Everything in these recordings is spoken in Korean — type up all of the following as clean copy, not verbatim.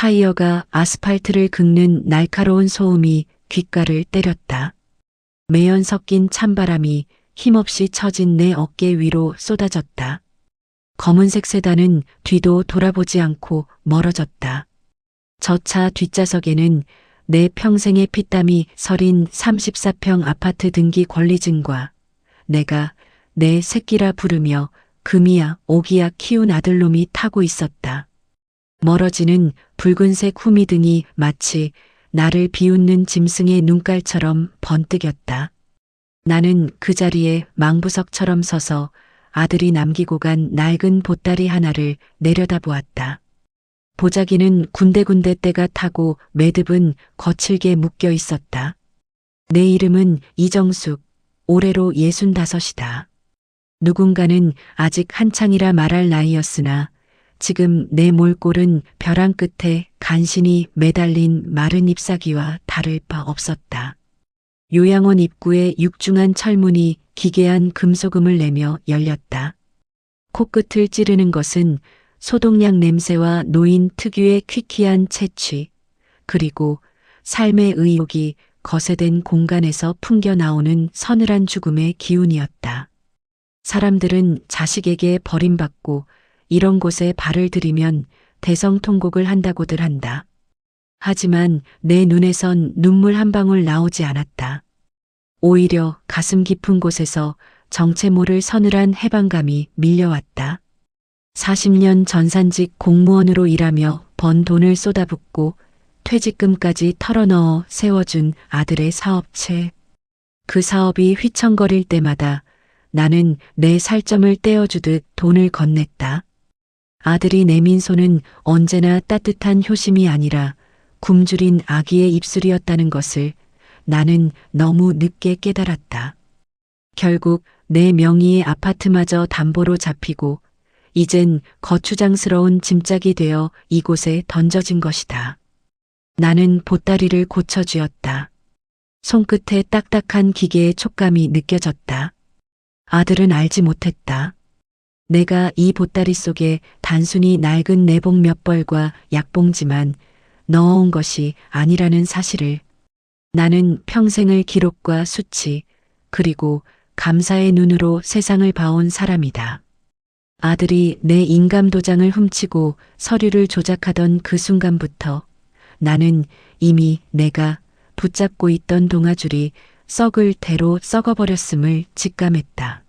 타이어가 아스팔트를 긁는 날카로운 소음이 귓가를 때렸다. 매연 섞인 찬바람이 힘없이 처진 내 어깨 위로 쏟아졌다. 검은색 세단은 뒤도 돌아보지 않고 멀어졌다. 저 차 뒷좌석에는 내 평생의 피땀이 서린 34평 아파트 등기 권리증과 내가 내 새끼라 부르며 금이야 오기야 키운 아들놈이 타고 있었다. 멀어지는 붉은색 후미등이 마치 나를 비웃는 짐승의 눈깔처럼 번뜩였다. 나는 그 자리에 망부석처럼 서서 아들이 남기고 간 낡은 보따리 하나를 내려다보았다. 보자기는 군데군데 때가 타고 매듭은 거칠게 묶여 있었다. 내 이름은 이정숙, 올해로 65이다. 누군가는 아직 한창이라 말할 나이였으나 지금 내 몰골은 벼랑 끝에 간신히 매달린 마른 잎사귀와 다를 바 없었다. 요양원 입구에 육중한 철문이 기괴한 금소금을 내며 열렸다. 코끝을 찌르는 것은 소독약 냄새와 노인 특유의 퀴퀴한 채취, 그리고 삶의 의욕이 거세된 공간에서 풍겨나오는 서늘한 죽음의 기운이었다. 사람들은 자식에게 버림받고 이런 곳에 발을 들이면 대성통곡을 한다고들 한다. 하지만 내 눈에선 눈물 한 방울 나오지 않았다. 오히려 가슴 깊은 곳에서 정체 모를 서늘한 해방감이 밀려왔다. 40년 전산직 공무원으로 일하며 번 돈을 쏟아붓고 퇴직금까지 털어넣어 세워준 아들의 사업체. 그 사업이 휘청거릴 때마다 나는 내 살점을 떼어주듯 돈을 건넸다. 아들이 내민 손은 언제나 따뜻한 효심이 아니라 굶주린 아기의 입술이었다는 것을 나는 너무 늦게 깨달았다. 결국 내 명의의 아파트마저 담보로 잡히고 이젠 거추장스러운 짐짝이 되어 이곳에 던져진 것이다. 나는 보따리를 고쳐쥐었다. 손끝에 딱딱한 기계의 촉감이 느껴졌다. 아들은 알지 못했다. 내가 이 보따리 속에 단순히 낡은 내복 몇 벌과 약봉지만 넣어온 것이 아니라는 사실을. 나는 평생을 기록과 수치, 그리고 감사의 눈으로 세상을 봐온 사람이다. 아들이 내 인감도장을 훔치고 서류를 조작하던 그 순간부터 나는 이미 내가 붙잡고 있던 동아줄이 썩을 대로 썩어버렸음을 직감했다.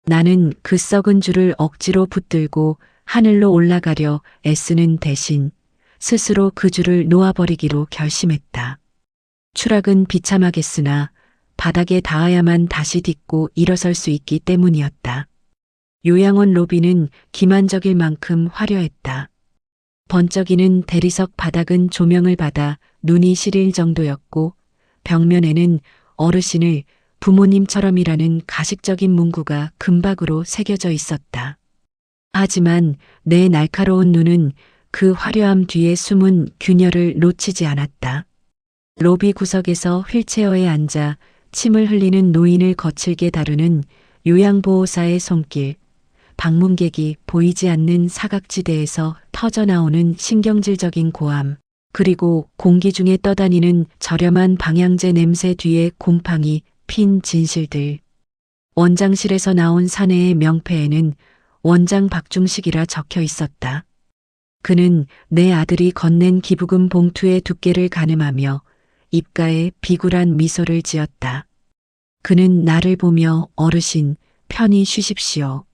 나는 그 썩은 줄을 억지로 붙들고 하늘로 올라가려 애쓰는 대신 스스로 그 줄을 놓아버리기로 결심했다. 추락은 비참하겠으나 바닥에 닿아야만 다시 딛고 일어설 수 있기 때문이었다. 요양원 로비는 기만적일 만큼 화려했다. 번쩍이는 대리석 바닥은 조명을 받아 눈이 시릴 정도였고 벽면에는 어르신을 부모님처럼이라는 가식적인 문구가 금박으로 새겨져 있었다. 하지만 내 날카로운 눈은 그 화려함 뒤에 숨은 균열을 놓치지 않았다. 로비 구석에서 휠체어에 앉아 침을 흘리는 노인을 거칠게 다루는 요양보호사의 손길, 방문객이 보이지 않는 사각지대에서 터져나오는 신경질적인 고함, 그리고 공기 중에 떠다니는 저렴한 방향제 냄새 뒤에 곰팡이 핀 진실들. 원장실에서 나온 사내의 명패에는 원장 박중식이라 적혀 있었다. 그는 내 아들이 건넨 기부금 봉투의 두께를 가늠하며 입가에 비굴한 미소를 지었다. 그는 나를 보며 어르신, 편히 쉬십시오.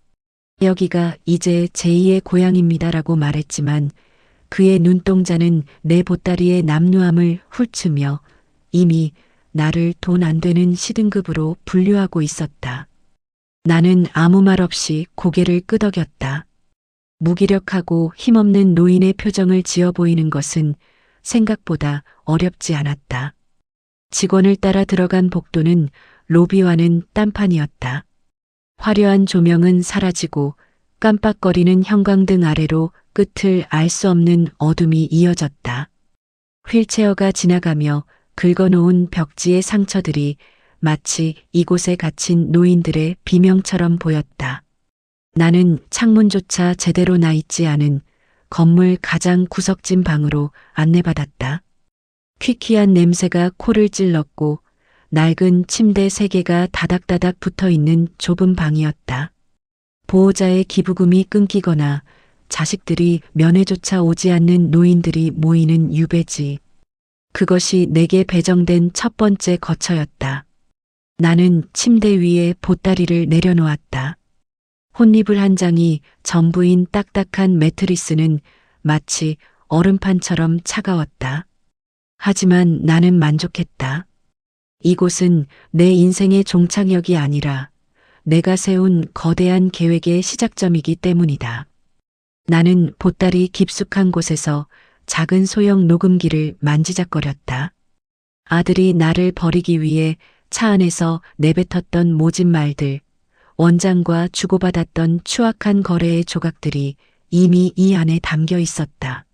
여기가 이제 제2의 고향입니다라고 말했지만 그의 눈동자는 내 보따리의 남루함을 훑으며 이미 나를 돈 안 되는 시등급으로 분류하고 있었다. 나는 아무 말 없이 고개를 끄덕였다. 무기력하고 힘없는 노인의 표정을 지어 보이는 것은 생각보다 어렵지 않았다. 직원을 따라 들어간 복도는 로비와는 딴판이었다. 화려한 조명은 사라지고 깜빡거리는 형광등 아래로 끝을 알 수 없는 어둠이 이어졌다. 휠체어가 지나가며 긁어놓은 벽지의 상처들이 마치 이곳에 갇힌 노인들의 비명처럼 보였다. 나는 창문조차 제대로 나 있지 않은 건물 가장 구석진 방으로 안내받았다. 퀴퀴한 냄새가 코를 찔렀고 낡은 침대 3개가 다닥다닥 붙어 있는 좁은 방이었다. 보호자의 기부금이 끊기거나 자식들이 면회조차 오지 않는 노인들이 모이는 유배지. 그것이 내게 배정된 첫 번째 거처였다. 나는 침대 위에 보따리를 내려놓았다. 혼이불 한 장이 전부인 딱딱한 매트리스는 마치 얼음판처럼 차가웠다. 하지만 나는 만족했다. 이곳은 내 인생의 종착역이 아니라 내가 세운 거대한 계획의 시작점이기 때문이다. 나는 보따리 깊숙한 곳에서 작은 소형 녹음기를 만지작거렸다. 아들이 나를 버리기 위해 차 안에서 내뱉었던 모진 말들, 원장과 주고받았던 추악한 거래의 조각들이 이미 이 안에 담겨 있었다.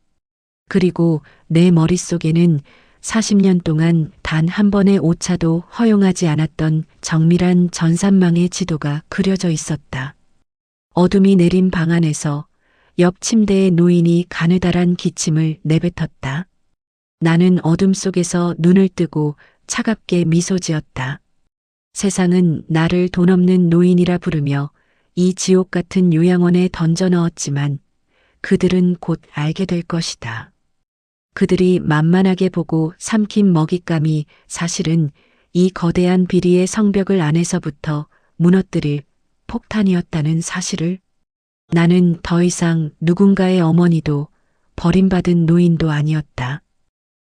그리고 내 머릿속에는 40년 동안 단 한 번의 오차도 허용하지 않았던 정밀한 전산망의 지도가 그려져 있었다. 어둠이 내린 방 안에서 옆 침대의 노인이 가느다란 기침을 내뱉었다. 나는 어둠 속에서 눈을 뜨고 차갑게 미소 지었다. 세상은 나를 돈 없는 노인이라 부르며 이 지옥 같은 요양원에 던져 넣었지만 그들은 곧 알게 될 것이다. 그들이 만만하게 보고 삼킨 먹잇감이 사실은 이 거대한 비리의 성벽을 안에서부터 무너뜨릴 폭탄이었다는 사실을. 나는 더 이상 누군가의 어머니도 버림받은 노인도 아니었다.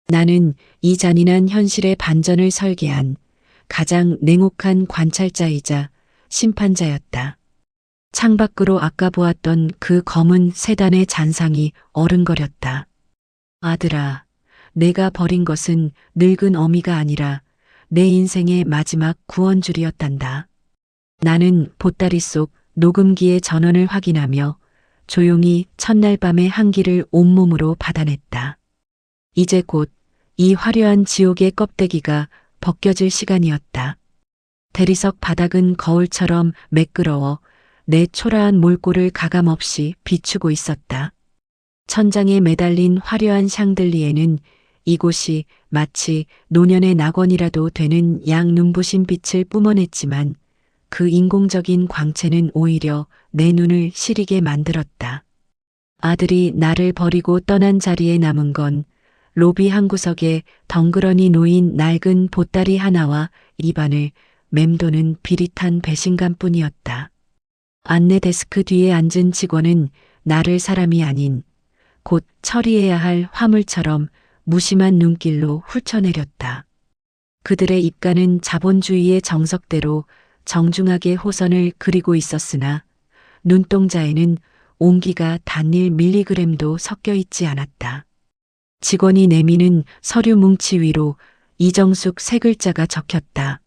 나는 이 잔인한 현실의 반전을 설계한 가장 냉혹한 관찰자이자 심판자였다. 창밖으로 아까 보았던 그 검은 세단의 잔상이 어른거렸다. 아들아, 내가 버린 것은 늙은 어미가 아니라 내 인생의 마지막 구원줄이었단다. 나는 보따리 속 녹음기의 전원을 확인하며 조용히 첫날 밤의 한기를 온몸으로 받아냈다. 이제 곧 이 화려한 지옥의 껍데기가 벗겨질 시간이었다. 대리석 바닥은 거울처럼 매끄러워 내 초라한 몰골을 가감없이 비추고 있었다. 천장에 매달린 화려한 샹들리에는 이곳이 마치 노년의 낙원이라도 되는 양 눈부신 빛을 뿜어냈지만 그 인공적인 광채는 오히려 내 눈을 시리게 만들었다. 아들이 나를 버리고 떠난 자리에 남은 건 로비 한 구석에 덩그러니 놓인 낡은 보따리 하나와 입안을 맴도는 비릿한 배신감뿐이었다. 안내 데스크 뒤에 앉은 직원은 나를 사람이 아닌 곧 처리해야 할 화물처럼 무심한 눈길로 훑어내렸다. 그들의 입가는 자본주의의 정석대로 정중하게 호선을 그리고 있었으나 눈동자에는 온기가 단 1mg도 섞여 있지 않았다. 직원이 내미는 서류 뭉치 위로 이정숙 3글자가 적혔다.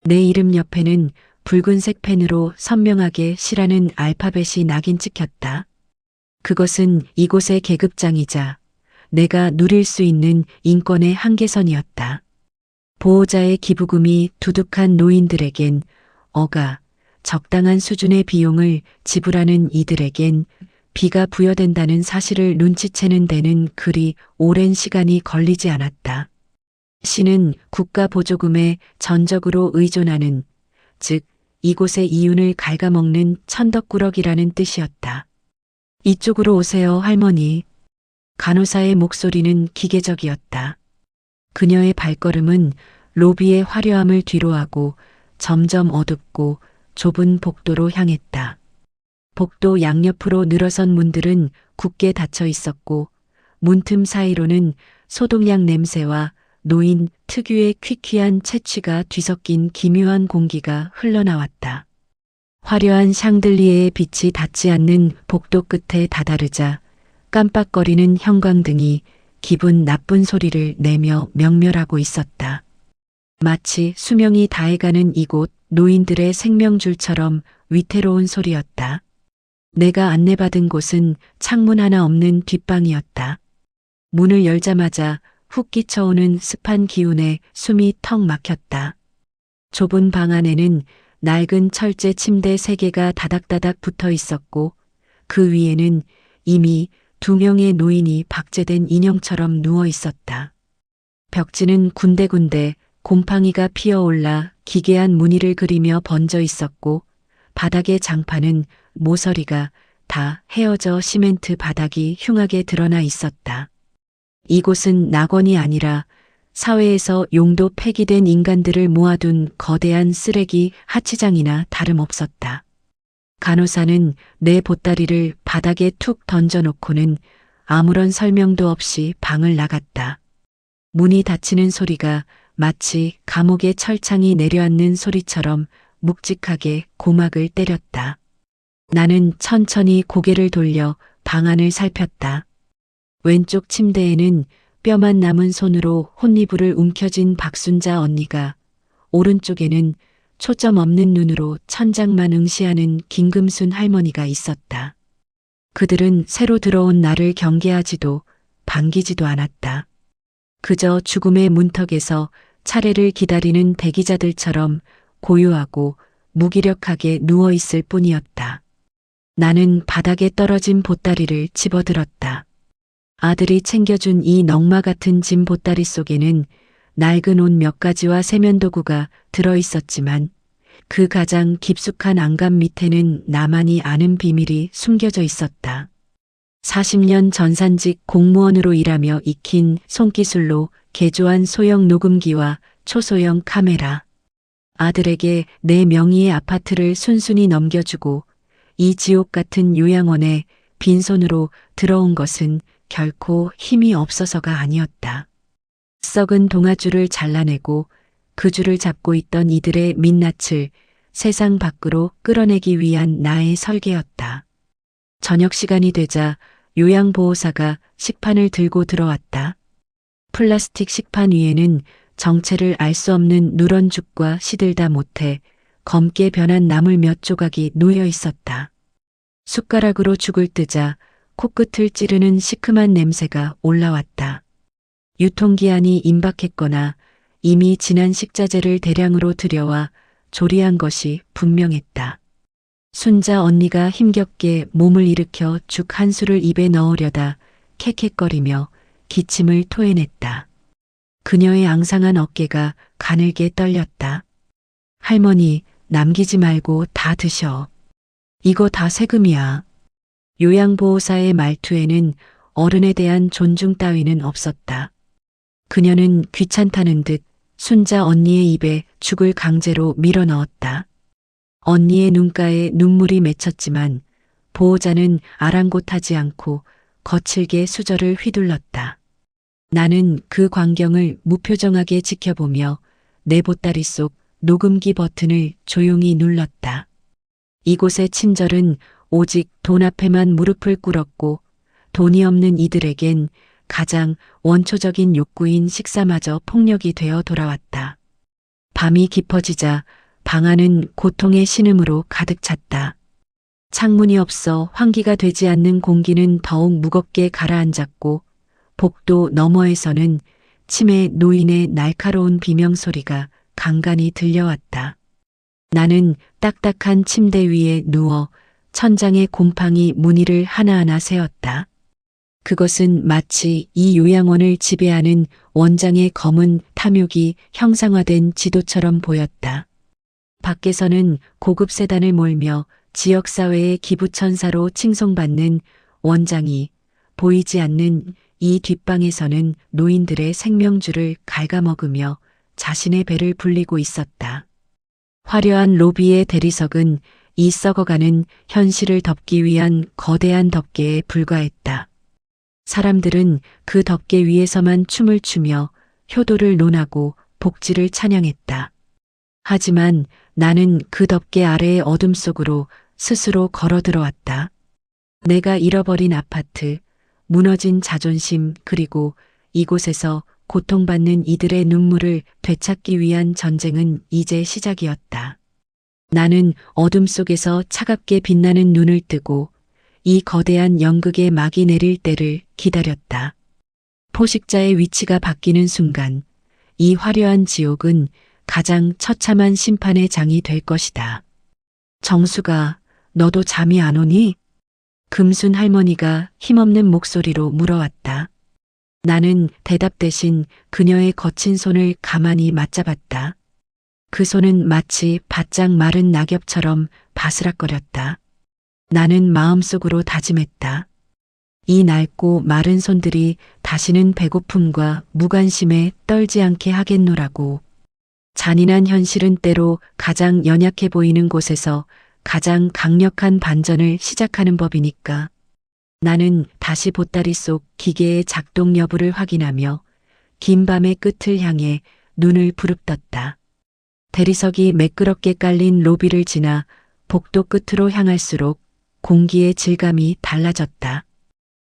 내 이름 옆에는 붉은색 펜으로 선명하게 시라는 알파벳이 낙인 찍혔다. 그것은 이곳의 계급장이자 내가 누릴 수 있는 인권의 한계선이었다. 보호자의 기부금이 두둑한 노인들에겐 어가, 적당한 수준의 비용을 지불하는 이들에겐 비가 부여된다는 사실을 눈치채는 데는 그리 오랜 시간이 걸리지 않았다. 시는 국가 보조금에 전적으로 의존하는, 즉 이곳의 이윤을 갉아먹는 천덕꾸러기라는 뜻이었다. 이쪽으로 오세요, 할머니. 간호사의 목소리는 기계적이었다. 그녀의 발걸음은 로비의 화려함을 뒤로하고 점점 어둡고 좁은 복도로 향했다. 복도 양옆으로 늘어선 문들은 굳게 닫혀 있었고 문틈 사이로는 소독약 냄새와 노인 특유의 퀴퀴한 채취가 뒤섞인 기묘한 공기가 흘러나왔다. 화려한 샹들리에의 빛이 닿지 않는 복도 끝에 다다르자 깜빡거리는 형광등이 기분 나쁜 소리를 내며 명멸하고 있었다. 마치 수명이 다해가는 이곳 노인들의 생명줄처럼 위태로운 소리였다. 내가 안내받은 곳은 창문 하나 없는 뒷방이었다. 문을 열자마자 훅 끼쳐오는 습한 기운에 숨이 턱 막혔다. 좁은 방 안에는 낡은 철제 침대 3개가 다닥다닥 붙어 있었고 그 위에는 이미 두 명의 노인이 박제된 인형처럼 누워 있었다. 벽지는 군데군데 곰팡이가 피어올라 기괴한 무늬를 그리며 번져 있었고 바닥의 장판은 모서리가 다 헤어져 시멘트 바닥이 흉하게 드러나 있었다. 이곳은 낙원이 아니라 사회에서 용도 폐기된 인간들을 모아둔 거대한 쓰레기 하치장이나 다름없었다. 간호사는 내 보따리를 바닥에 툭 던져놓고는 아무런 설명도 없이 방을 나갔다. 문이 닫히는 소리가 마치 감옥의 철창이 내려앉는 소리처럼 묵직하게 고막을 때렸다. 나는 천천히 고개를 돌려 방 안을 살폈다. 왼쪽 침대에는 뼈만 남은 손으로 혼이불을 움켜쥔 박순자 언니가, 오른쪽에는 초점 없는 눈으로 천장만 응시하는 김금순 할머니가 있었다. 그들은 새로 들어온 나를 경계하지도 반기지도 않았다. 그저 죽음의 문턱에서 차례를 기다리는 대기자들처럼 고요하고 무기력하게 누워 있을 뿐이었다. 나는 바닥에 떨어진 보따리를 집어들었다. 아들이 챙겨준 이 넝마 같은 짐 보따리 속에는 낡은 옷 몇 가지와 세면도구가 들어있었지만 그 가장 깊숙한 안감 밑에는 나만이 아는 비밀이 숨겨져 있었다. 40년 전산직 공무원으로 일하며 익힌 손기술로 개조한 소형 녹음기와 초소형 카메라. 아들에게 내 명의의 아파트를 순순히 넘겨주고 이 지옥 같은 요양원에 빈손으로 들어온 것은 결코 힘이 없어서가 아니었다. 썩은 동아줄을 잘라내고 그 줄을 잡고 있던 이들의 민낯을 세상 밖으로 끌어내기 위한 나의 설계였다. 저녁 시간이 되자 요양보호사가 식판을 들고 들어왔다. 플라스틱 식판 위에는 정체를 알 수 없는 누런 죽과 시들다 못해 검게 변한 나물 몇 조각이 놓여 있었다. 숟가락으로 죽을 뜨자 코끝을 찌르는 시큼한 냄새가 올라왔다. 유통기한이 임박했거나 이미 지난 식자재를 대량으로 들여와 조리한 것이 분명했다. 순자 언니가 힘겹게 몸을 일으켜 죽 한 술을 입에 넣으려다 캑캑거리며 기침을 토해냈다. 그녀의 앙상한 어깨가 가늘게 떨렸다. 할머니, 남기지 말고 다 드셔. 이거 다 세금이야. 요양보호사의 말투에는 어른에 대한 존중 따위는 없었다. 그녀는 귀찮다는 듯 순자 언니의 입에 죽을 강제로 밀어 넣었다. 언니의 눈가에 눈물이 맺혔지만 보호자는 아랑곳하지 않고 거칠게 수저를 휘둘렀다. 나는 그 광경을 무표정하게 지켜보며 내 보따리 속 녹음기 버튼을 조용히 눌렀다. 이곳의 친절은 오직 돈 앞에만 무릎을 꿇었고 돈이 없는 이들에겐 가장 원초적인 욕구인 식사마저 폭력이 되어 돌아왔다. 밤이 깊어지자 방 안은 고통의 신음으로 가득 찼다. 창문이 없어 환기가 되지 않는 공기는 더욱 무겁게 가라앉았고 복도 너머에서는 치매 노인의 날카로운 비명소리가 간간히 들려왔다. 나는 딱딱한 침대 위에 누워 천장의 곰팡이 무늬를 하나하나 세었다. 그것은 마치 이 요양원을 지배하는 원장의 검은 탐욕이 형상화된 지도처럼 보였다. 밖에서는 고급 세단을 몰며 지역사회의 기부천사로 칭송받는 원장이, 보이지 않는 이 뒷방에서는 노인들의 생명줄을 갉아먹으며 자신의 배를 불리고 있었다. 화려한 로비의 대리석은 이 썩어가는 현실을 덮기 위한 거대한 덮개에 불과했다. 사람들은 그 덮개 위에서만 춤을 추며 효도를 논하고 복지를 찬양했다. 하지만 나는 그 덮개 아래의 어둠 속으로 스스로 걸어 들어왔다. 내가 잃어버린 아파트, 무너진 자존심, 그리고 이곳에서 고통받는 이들의 눈물을 되찾기 위한 전쟁은 이제 시작이었다. 나는 어둠 속에서 차갑게 빛나는 눈을 뜨고 이 거대한 연극의 막이 내릴 때를 기다렸다. 포식자의 위치가 바뀌는 순간 이 화려한 지옥은 가장 처참한 심판의 장이 될 것이다. 정수가, 너도 잠이 안 오니? 금순 할머니가 힘없는 목소리로 물어왔다. 나는 대답 대신 그녀의 거친 손을 가만히 맞잡았다. 그 손은 마치 바짝 마른 낙엽처럼 바스락거렸다. 나는 마음속으로 다짐했다. 이 낡고 마른 손들이 다시는 배고픔과 무관심에 떨지 않게 하겠노라고. 잔인한 현실은 때로 가장 연약해 보이는 곳에서 가장 강력한 반전을 시작하는 법이니까. 나는 다시 보따리 속 기계의 작동 여부를 확인하며 긴 밤의 끝을 향해 눈을 부릅떴다. 대리석이 매끄럽게 깔린 로비를 지나 복도 끝으로 향할수록 공기의 질감이 달라졌다.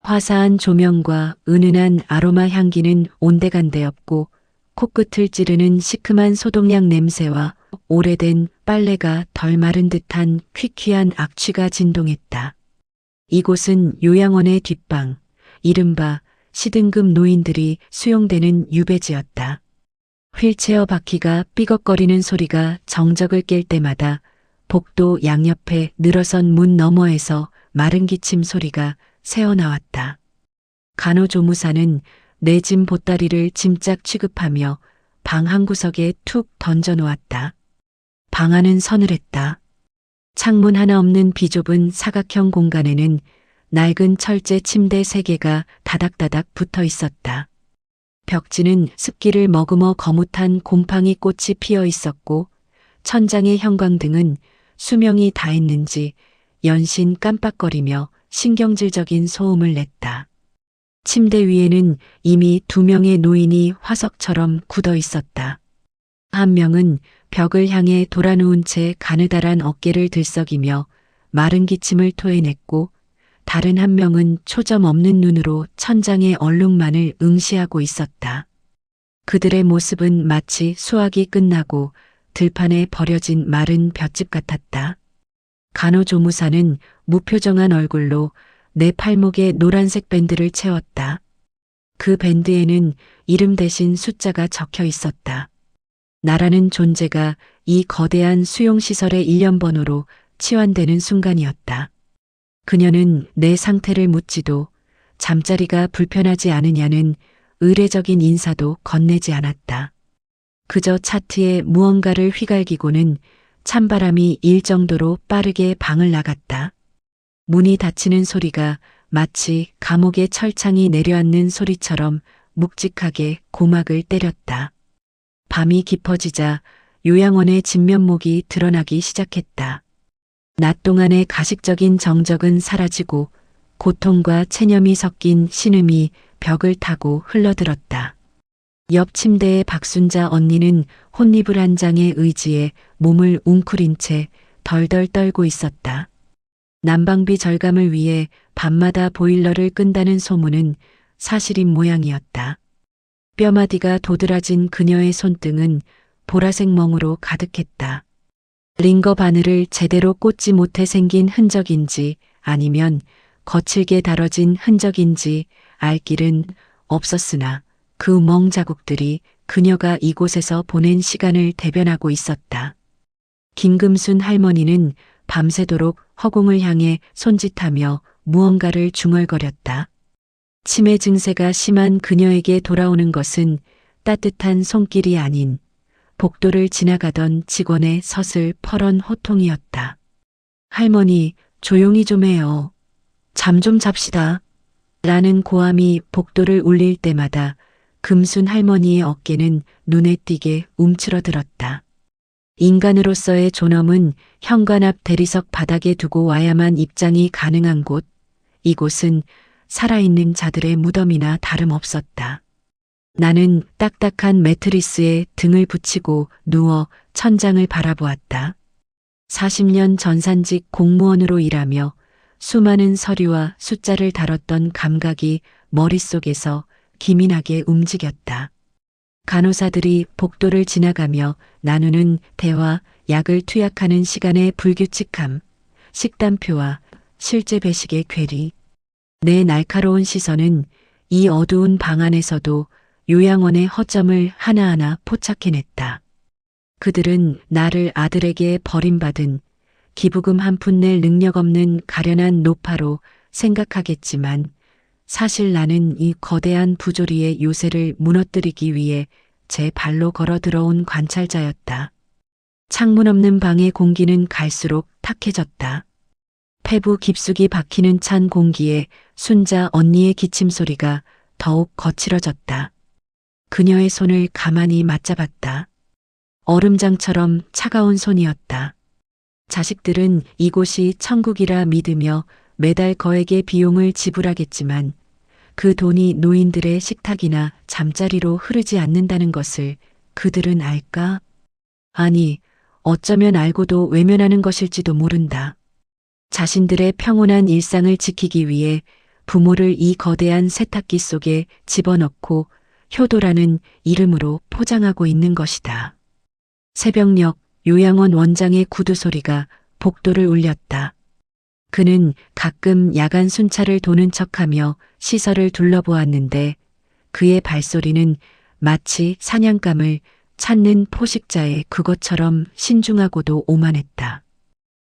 화사한 조명과 은은한 아로마 향기는 온데간데 없고 코끝을 찌르는 시큼한 소독약 냄새와 오래된 빨래가 덜 마른 듯한 퀴퀴한 악취가 진동했다. 이곳은 요양원의 뒷방, 이른바 시등급 노인들이 수용되는 유배지였다. 휠체어 바퀴가 삐걱거리는 소리가 정적을 깰 때마다 복도 양옆에 늘어선 문 너머에서 마른 기침 소리가 새어나왔다. 간호조무사는 내 짐 보따리를 짐짝 취급하며 방 한 구석에 툭 던져놓았다. 방 안은 서늘했다. 창문 하나 없는 비좁은 사각형 공간에는 낡은 철제 침대 3개가 다닥다닥 붙어 있었다. 벽지는 습기를 머금어 거뭇한 곰팡이 꽃이 피어 있었고 천장의 형광등은 수명이 다했는지 연신 깜빡거리며 신경질적인 소음을 냈다. 침대 위에는 이미 2명의 노인이 화석처럼 굳어 있었다. 한 명은 벽을 향해 돌아누운 채 가느다란 어깨를 들썩이며 마른 기침을 토해냈고 다른 한 명은 초점 없는 눈으로 천장의 얼룩만을 응시하고 있었다. 그들의 모습은 마치 수확이 끝나고 들판에 버려진 마른 볏짚 같았다. 간호조무사는 무표정한 얼굴로 내 팔목에 노란색 밴드를 채웠다. 그 밴드에는 이름 대신 숫자가 적혀 있었다. 나라는 존재가 이 거대한 수용시설의 일련번호로 치환되는 순간이었다. 그녀는 내 상태를 묻지도 잠자리가 불편하지 않으냐는 의례적인 인사도 건네지 않았다. 그저 차트에 무언가를 휘갈기고는 찬바람이 일 정도로 빠르게 방을 나갔다. 문이 닫히는 소리가 마치 감옥의 철창이 내려앉는 소리처럼 묵직하게 고막을 때렸다. 밤이 깊어지자 요양원의 진면목이 드러나기 시작했다. 낮 동안의 가식적인 정적은 사라지고 고통과 체념이 섞인 신음이 벽을 타고 흘러들었다. 옆 침대의 박순자 언니는 혼이불 한 장의 의지에 몸을 웅크린 채 덜덜 떨고 있었다. 난방비 절감을 위해 밤마다 보일러를 끈다는 소문은 사실인 모양이었다. 뼈마디가 도드라진 그녀의 손등은 보라색 멍으로 가득했다. 링거 바늘을 제대로 꽂지 못해 생긴 흔적인지 아니면 거칠게 다뤄진 흔적인지 알 길은 없었으나 그 멍 자국들이 그녀가 이곳에서 보낸 시간을 대변하고 있었다. 김금순 할머니는 밤새도록 허공을 향해 손짓하며 무언가를 중얼거렸다. 치매 증세가 심한 그녀에게 돌아오는 것은 따뜻한 손길이 아닌 복도를 지나가던 직원의 서슬퍼런 호통이었다. 할머니, 조용히 좀 해요. 잠 좀 잡시다. 라는 고함이 복도를 울릴 때마다 금순 할머니의 어깨는 눈에 띄게 움츠러들었다. 인간으로서의 존엄은 현관 앞 대리석 바닥에 두고 와야만 입장이 가능한 곳, 이곳은 살아있는 자들의 무덤이나 다름없었다. 나는 딱딱한 매트리스에 등을 붙이고 누워 천장을 바라보았다. 40년 전산직 공무원으로 일하며 수많은 서류와 숫자를 다뤘던 감각이 머릿속에서 기민하게 움직였다. 간호사들이 복도를 지나가며 나누는 대화, 약을 투약하는 시간의 불규칙함, 식단표와 실제 배식의 괴리. 내 날카로운 시선은 이 어두운 방 안에서도 요양원의 허점을 하나하나 포착해냈다. 그들은 나를 아들에게 버림받은 기부금 한 푼 낼 능력 없는 가련한 노파로 생각하겠지만 사실 나는 이 거대한 부조리의 요새를 무너뜨리기 위해 제 발로 걸어 들어온 관찰자였다. 창문 없는 방의 공기는 갈수록 탁해졌다. 폐부 깊숙이 박히는 찬 공기에 순자 언니의 기침 소리가 더욱 거칠어졌다. 그녀의 손을 가만히 맞잡았다. 얼음장처럼 차가운 손이었다. 자식들은 이곳이 천국이라 믿으며 매달 거액의 비용을 지불하겠지만 그 돈이 노인들의 식탁이나 잠자리로 흐르지 않는다는 것을 그들은 알까? 아니, 어쩌면 알고도 외면하는 것일지도 모른다. 자신들의 평온한 일상을 지키기 위해 부모를 이 거대한 세탁기 속에 집어넣고 효도라는 이름으로 포장하고 있는 것이다. 새벽녘 요양원 원장의 구두 소리가 복도를 울렸다. 그는 가끔 야간 순찰을 도는 척하며 시설을 둘러보았는데 그의 발소리는 마치 사냥감을 찾는 포식자의 그것처럼 신중하고도 오만했다.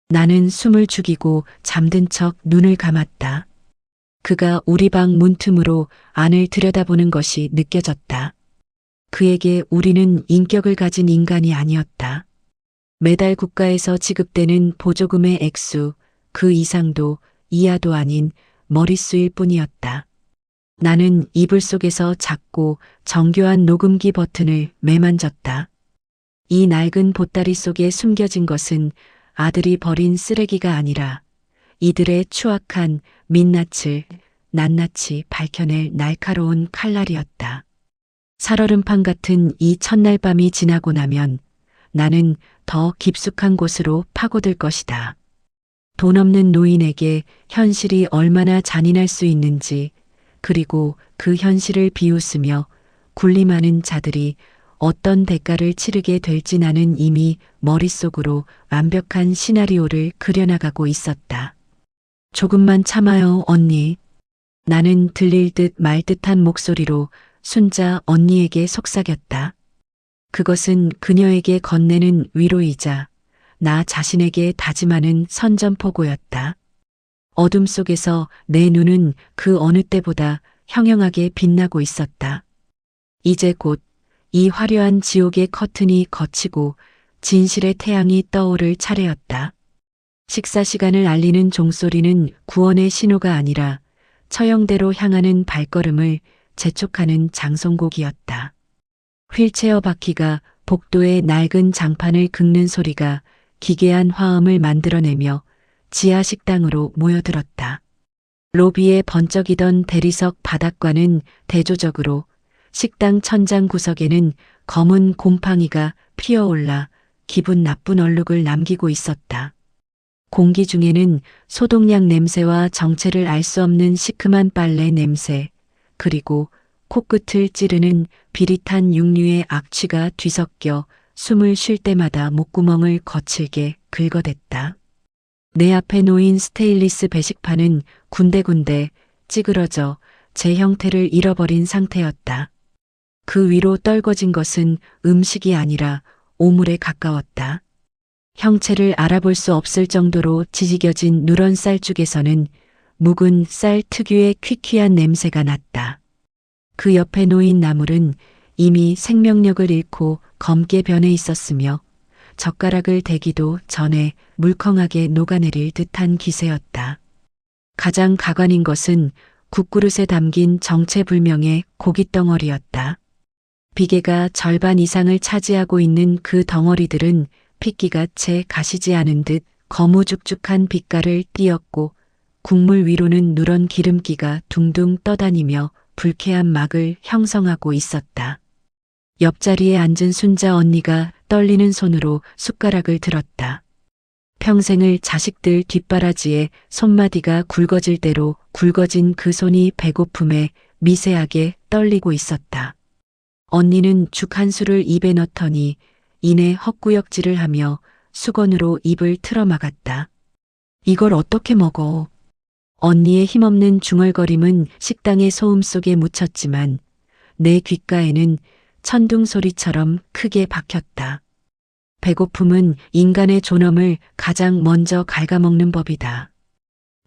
나는 숨을 죽이고 잠든 척 눈을 감았다. 그가 우리 방 문틈으로 안을 들여다보는 것이 느껴졌다. 그에게 우리는 인격을 가진 인간이 아니었다. 매달 국가에서 지급되는 보조금의 액수, 그 이상도 이하도 아닌 머릿수일 뿐이었다. 나는 이불 속에서 작고 정교한 녹음기 버튼을 매만졌다. 이 낡은 보따리 속에 숨겨진 것은 아들이 버린 쓰레기가 아니라 이들의 추악한 민낯을 낱낱이 밝혀낼 날카로운 칼날이었다. 살얼음판 같은 이 첫날 밤이 지나고 나면 나는 더 깊숙한 곳으로 파고들 것이다. 돈 없는 노인에게 현실이 얼마나 잔인할 수 있는지, 그리고 그 현실을 비웃으며 군림하는 자들이 어떤 대가를 치르게 될지 나는 이미 머릿속으로 완벽한 시나리오를 그려나가고 있었다. 조금만 참아요, 언니. 나는 들릴 듯 말 듯한 목소리로 순자 언니에게 속삭였다. 그것은 그녀에게 건네는 위로이자 나 자신에게 다짐하는 선전포고였다. 어둠 속에서 내 눈은 그 어느 때보다 형형하게 빛나고 있었다. 이제 곧 이 화려한 지옥의 커튼이 걷히고 진실의 태양이 떠오를 차례였다. 식사 시간을 알리는 종소리는 구원의 신호가 아니라 처형대로 향하는 발걸음을 재촉하는 장송곡이었다. 휠체어 바퀴가 복도의 낡은 장판을 긁는 소리가 기괴한 화음을 만들어내며 지하 식당으로 모여들었다. 로비에 번쩍이던 대리석 바닥과는 대조적으로 식당 천장 구석에는 검은 곰팡이가 피어올라 기분 나쁜 얼룩을 남기고 있었다. 공기 중에는 소독약 냄새와 정체를 알 수 없는 시큼한 빨래 냄새, 그리고 코끝을 찌르는 비릿한 육류의 악취가 뒤섞여 숨을 쉴 때마다 목구멍을 거칠게 긁어댔다. 내 앞에 놓인 스테인리스 배식판은 군데군데 찌그러져 제 형태를 잃어버린 상태였다. 그 위로 떨궈진 것은 음식이 아니라 오물에 가까웠다. 형체를 알아볼 수 없을 정도로 지지겨진 누런 쌀죽에서는 묵은 쌀 특유의 퀴퀴한 냄새가 났다. 그 옆에 놓인 나물은 이미 생명력을 잃고 검게 변해 있었으며 젓가락을 대기도 전에 물컹하게 녹아내릴 듯한 기세였다. 가장 가관인 것은 국그릇에 담긴 정체불명의 고깃덩어리였다. 비계가 절반 이상을 차지하고 있는 그 덩어리들은 핏기가 채 가시지 않은 듯 거무죽죽한 빛깔을 띠었고 국물 위로는 누런 기름기가 둥둥 떠다니며 불쾌한 막을 형성하고 있었다. 옆자리에 앉은 순자 언니가 떨리는 손으로 숟가락을 들었다. 평생을 자식들 뒷바라지에 손마디가 굵어질 대로 굵어진 그 손이 배고픔에 미세하게 떨리고 있었다. 언니는 죽 한 수를 입에 넣더니 이내 헛구역질을 하며 수건으로 입을 틀어막았다. 이걸 어떻게 먹어? 언니의 힘없는 중얼거림은 식당의 소음 속에 묻혔지만 내 귓가에는 천둥 소리처럼 크게 박혔다. 배고픔은 인간의 존엄을 가장 먼저 갉아먹는 법이다.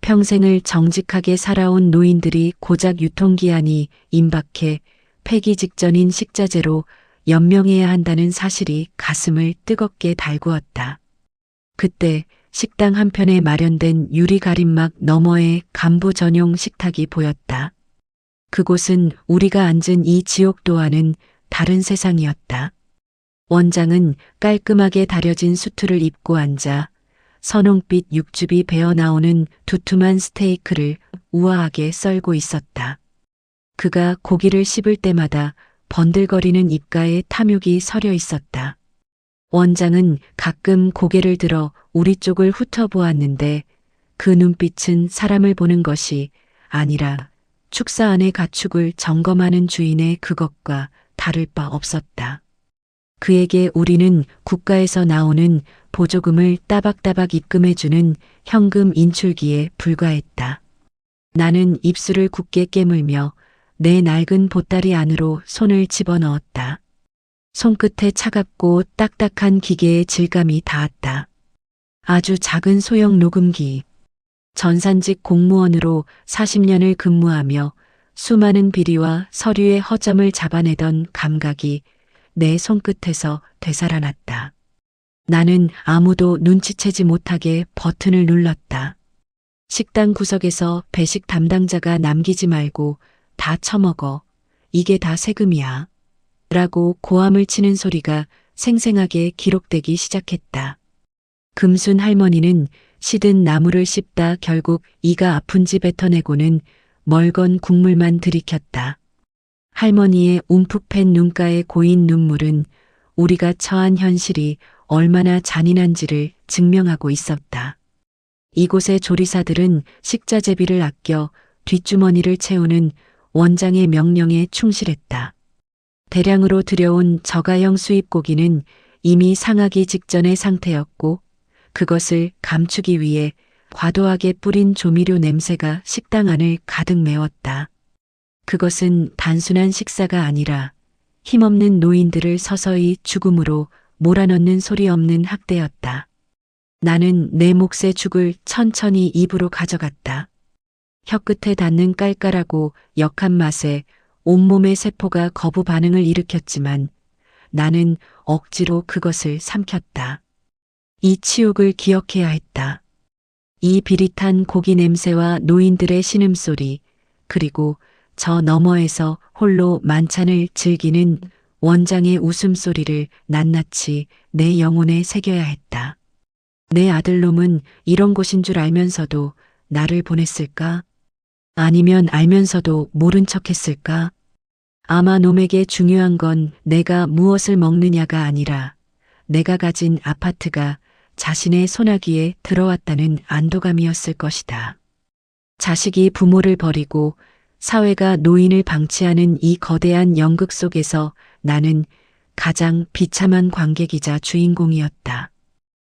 평생을 정직하게 살아온 노인들이 고작 유통기한이 임박해 폐기 직전인 식자재로 연명해야 한다는 사실이 가슴을 뜨겁게 달구었다. 그때 식당 한편에 마련된 유리 가림막 너머에 간부 전용 식탁이 보였다. 그곳은 우리가 앉은 이 지옥도와는 다른 세상이었다. 원장은 깔끔하게 다려진 수트를 입고 앉아 선홍빛 육즙이 배어나오는 두툼한 스테이크를 우아하게 썰고 있었다. 그가 고기를 씹을 때마다 번들거리는 입가에 탐욕이 서려 있었다. 원장은 가끔 고개를 들어 우리 쪽을 훑어보았는데 그 눈빛은 사람을 보는 것이 아니라 축사 안의 가축을 점검하는 주인의 그것과 다를 바 없었다. 그에게 우리는 국가에서 나오는 보조금을 따박따박 입금해주는 현금 인출기에 불과했다. 나는 입술을 굳게 깨물며 내 낡은 보따리 안으로 손을 집어넣었다. 손끝에 차갑고 딱딱한 기계의 질감이 닿았다. 아주 작은 소형 녹음기. 전산직 공무원으로 40년을 근무하며 수많은 비리와 서류의 허점을 잡아내던 감각이 내 손끝에서 되살아났다. 나는 아무도 눈치채지 못하게 버튼을 눌렀다. 식당 구석에서 배식 담당자가 남기지 말고 다 처먹어. 이게 다 세금이야. 라고 고함을 치는 소리가 생생하게 기록되기 시작했다. 금순 할머니는 시든 나무를 씹다 결국 이가 아픈지 뱉어내고는 멀건 국물만 들이켰다. 할머니의 움푹 팬 눈가에 고인 눈물은 우리가 처한 현실이 얼마나 잔인한지를 증명하고 있었다. 이곳의 조리사들은 식자재비를 아껴 뒷주머니를 채우는 원장의 명령에 충실했다. 대량으로 들여온 저가형 수입고기는 이미 상하기 직전의 상태였고 그것을 감추기 위해 과도하게 뿌린 조미료 냄새가 식당 안을 가득 메웠다. 그것은 단순한 식사가 아니라 힘없는 노인들을 서서히 죽음으로 몰아넣는 소리 없는 학대였다. 나는 내 몫의 죽을 천천히 입으로 가져갔다. 혀끝에 닿는 깔깔하고 역한 맛에 온몸의 세포가 거부 반응을 일으켰지만 나는 억지로 그것을 삼켰다. 이 치욕을 기억해야 했다. 이 비릿한 고기 냄새와 노인들의 신음소리, 그리고 저 너머에서 홀로 만찬을 즐기는 원장의 웃음소리를 낱낱이 내 영혼에 새겨야 했다. 내 아들놈은 이런 곳인 줄 알면서도 나를 보냈을까? 아니면 알면서도 모른 척했을까? 아마 놈에게 중요한 건 내가 무엇을 먹느냐가 아니라 내가 가진 아파트가 자신의 소나기에 들어왔다는 안도감이었을 것이다. 자식이 부모를 버리고 사회가 노인을 방치하는 이 거대한 연극 속에서 나는 가장 비참한 관객이자 주인공이었다.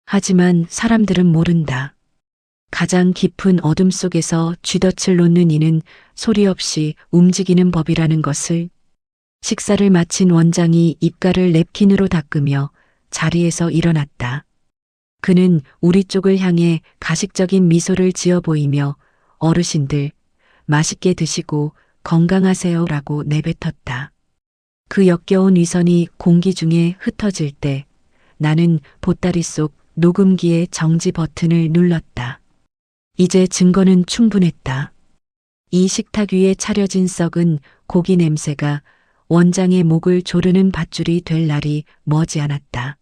하지만 사람들은 모른다. 가장 깊은 어둠 속에서 쥐덫을 놓는 이는 소리 없이 움직이는 법이라는 것을. 식사를 마친 원장이 입가를 냅킨으로 닦으며 자리에서 일어났다. 그는 우리 쪽을 향해 가식적인 미소를 지어 보이며 어르신들, 맛있게 드시고 건강하세요라고 내뱉었다. 그 역겨운 위선이 공기 중에 흩어질 때 나는 보따리 속 녹음기의 정지 버튼을 눌렀다. 이제 증거는 충분했다. 이 식탁 위에 차려진 썩은 고기 냄새가 원장의 목을 조르는 밧줄이 될 날이 머지않았다.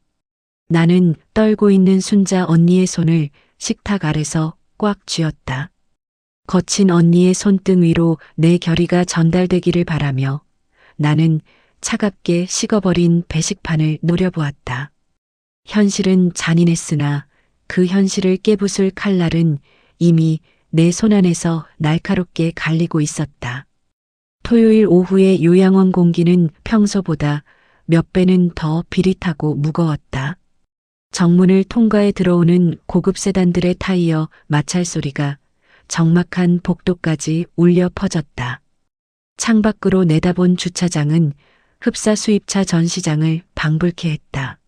나는 떨고 있는 순자 언니의 손을 식탁 아래서 꽉 쥐었다. 거친 언니의 손등 위로 내 결의가 전달되기를 바라며 나는 차갑게 식어버린 배식판을 노려보았다. 현실은 잔인했으나 그 현실을 깨부술 칼날은 이미 내 손안에서 날카롭게 갈리고 있었다. 토요일 오후의 요양원 공기는 평소보다 몇 배는 더 비릿하고 무거웠다. 정문을 통과해 들어오는 고급 세단들의 타이어 마찰 소리가 적막한 복도까지 울려 퍼졌다. 창밖으로 내다본 주차장은 흡사 수입차 전시장을 방불케 했다.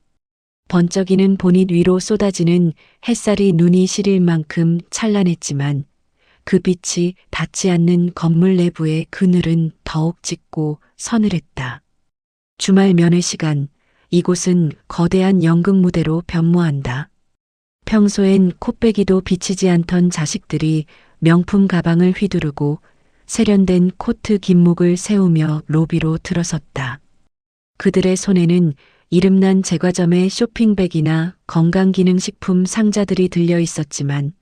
번쩍이는 보닛 위로 쏟아지는 햇살이 눈이 시릴 만큼 찬란했지만 그 빛이 닿지 않는 건물 내부의 그늘은 더욱 짙고 서늘했다. 주말 면회 시간, 이곳은 거대한 연극 무대로 변모한다. 평소엔 코빼기도 비치지 않던 자식들이 명품 가방을 휘두르고 세련된 코트 긴목을 세우며 로비로 들어섰다. 그들의 손에는 이름난 제과점의 쇼핑백이나 건강기능식품 상자들이 들려 있었지만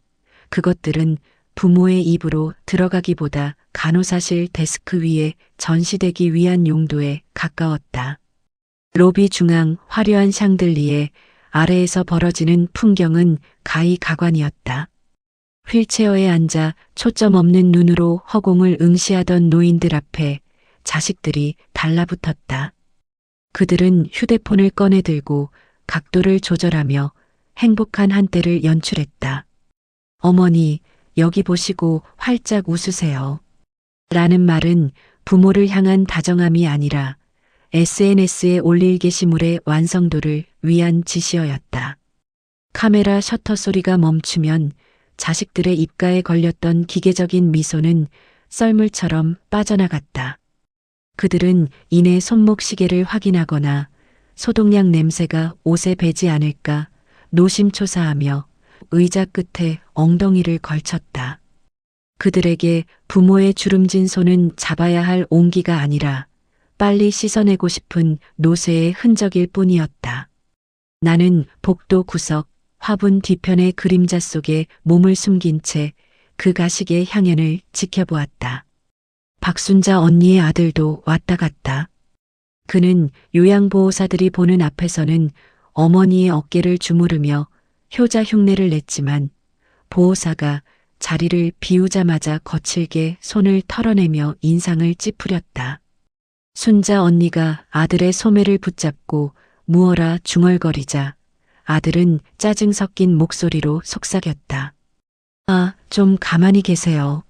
그것들은 부모의 입으로 들어가기보다 간호사실 데스크 위에 전시되기 위한 용도에 가까웠다. 로비 중앙 화려한 샹들리에 아래에서 벌어지는 풍경은 가이가관이었다. 휠체어에 앉아 초점 없는 눈으로 허공을 응시하던 노인들 앞에 자식들이 달라붙었다. 그들은 휴대폰을 꺼내 들고 각도를 조절하며 행복한 한때를 연출했다. 어머니, 여기 보시고 활짝 웃으세요. 라는 말은 부모를 향한 다정함이 아니라 SNS에 올릴 게시물의 완성도를 위한 지시어였다. 카메라 셔터 소리가 멈추면 자식들의 입가에 걸렸던 기계적인 미소는 썰물처럼 빠져나갔다. 그들은 이내 손목 시계를 확인하거나 소독약 냄새가 옷에 배지 않을까 노심초사하며 의자 끝에 엉덩이를 걸쳤다. 그들에게 부모의 주름진 손은 잡아야 할 온기가 아니라 빨리 씻어내고 싶은 노쇠의 흔적일 뿐이었다. 나는 복도 구석, 화분 뒤편의 그림자 속에 몸을 숨긴 채 그 가식의 향연을 지켜보았다. 박순자 언니의 아들도 왔다 갔다. 그는 요양보호사들이 보는 앞에서는 어머니의 어깨를 주무르며 효자 흉내를 냈지만 보호사가 자리를 비우자마자 거칠게 손을 털어내며 인상을 찌푸렸다. 순자 언니가 아들의 소매를 붙잡고 무어라 중얼거리자 아들은 짜증 섞인 목소리로 속삭였다. 아, 좀 가만히 계세요.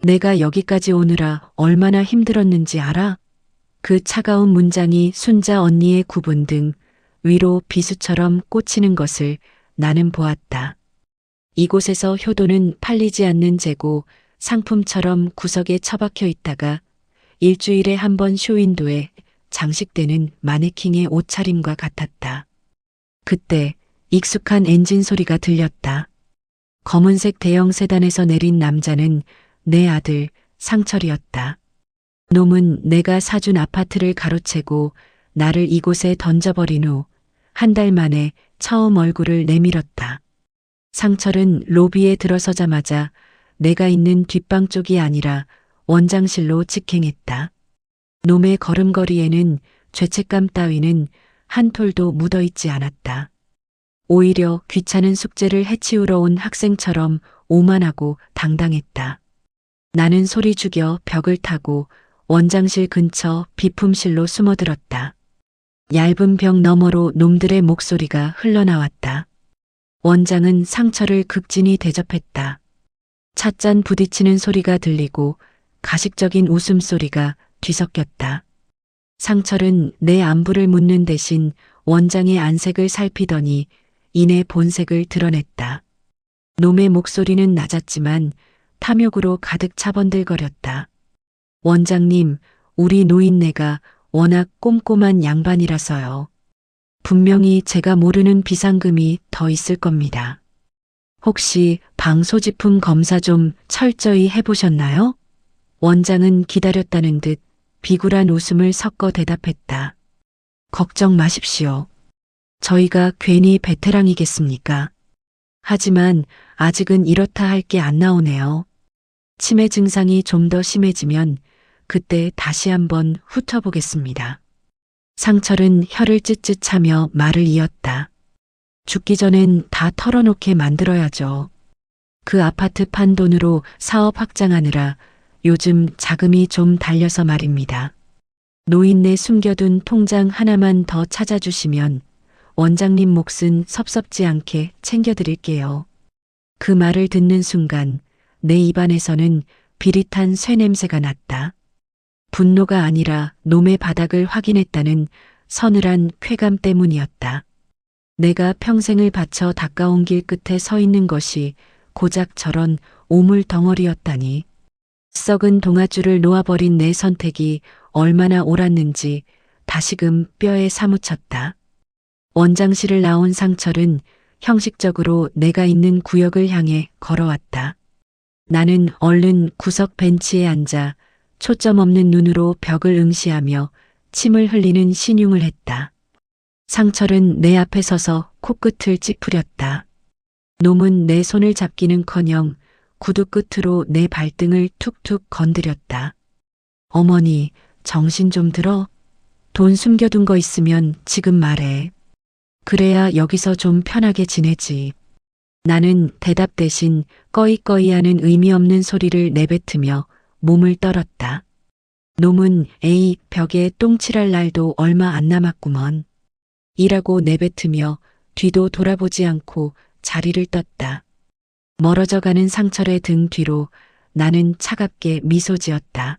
내가 여기까지 오느라 얼마나 힘들었는지 알아? 그 차가운 문장이 순자 언니의 구분 등 위로 비수처럼 꽂히는 것을 나는 보았다. 이곳에서 효도는 팔리지 않는 재고 상품처럼 구석에 처박혀 있다가 일주일에 한 번 쇼윈도에 장식되는 마네킹의 옷차림과 같았다. 그때 익숙한 엔진 소리가 들렸다. 검은색 대형 세단에서 내린 남자는 내 아들 상철이었다. 놈은 내가 사준 아파트를 가로채고 나를 이곳에 던져버린 후 한 달 만에 처음 얼굴을 내밀었다. 상철은 로비에 들어서자마자 내가 있는 뒷방 쪽이 아니라 원장실로 직행했다. 놈의 걸음걸이에는 죄책감 따위는 한 톨도 묻어있지 않았다. 오히려 귀찮은 숙제를 해치우러 온 학생처럼 오만하고 당당했다. 나는 소리 죽여 벽을 타고 원장실 근처 비품실로 숨어들었다. 얇은 벽 너머로 놈들의 목소리가 흘러나왔다. 원장은 상처를 극진히 대접했다. 찻잔 부딪히는 소리가 들리고 가식적인 웃음소리가 뒤섞였다. 상철은 내 안부를 묻는 대신 원장의 안색을 살피더니 이내 본색을 드러냈다. 놈의 목소리는 낮았지만 탐욕으로 가득 차번들거렸다. 원장님, 우리 노인네가 워낙 꼼꼼한 양반이라서요. 분명히 제가 모르는 비상금이 더 있을 겁니다. 혹시 방 소지품 검사 좀 철저히 해보셨나요? 원장은 기다렸다는 듯 비굴한 웃음을 섞어 대답했다. 걱정 마십시오. 저희가 괜히 베테랑이겠습니까? 하지만 아직은 이렇다 할 게 안 나오네요. 치매 증상이 좀 더 심해지면 그때 다시 한번 훑어보겠습니다. 상철은 혀를 찢찢하며 말을 이었다. 죽기 전엔 다 털어놓게 만들어야죠. 그 아파트 판 돈으로 사업 확장하느라 요즘 자금이 좀 달려서 말입니다. 노인네 숨겨둔 통장 하나만 더 찾아주시면 원장님 몫은 섭섭지 않게 챙겨드릴게요. 그 말을 듣는 순간 내 입안에서는 비릿한 쇠냄새가 났다. 분노가 아니라 놈의 바닥을 확인했다는 서늘한 쾌감 때문이었다. 내가 평생을 바쳐 닦아온 길 끝에 서 있는 것이 고작 저런 오물 덩어리였다니. 썩은 동아줄을 놓아버린 내 선택이 얼마나 옳았는지 다시금 뼈에 사무쳤다. 원장실을 나온 상철은 형식적으로 내가 있는 구역을 향해 걸어왔다. 나는 얼른 구석 벤치에 앉아 초점 없는 눈으로 벽을 응시하며 침을 흘리는 신용을 했다. 상철은 내 앞에 서서 코끝을 찌푸렸다. 놈은 내 손을 잡기는커녕 구두 끝으로 내 발등을 툭툭 건드렸다. 어머니, 정신 좀 들어? 돈 숨겨둔 거 있으면 지금 말해. 그래야 여기서 좀 편하게 지내지. 나는 대답 대신 꺼이꺼이하는 의미 없는 소리를 내뱉으며 몸을 떨었다. 놈은 에이, 벽에 똥칠할 날도 얼마 안 남았구먼. 이라고 내뱉으며 뒤도 돌아보지 않고 자리를 떴다. 멀어져 가는 상철의 등 뒤로 나는 차갑게 미소 지었다.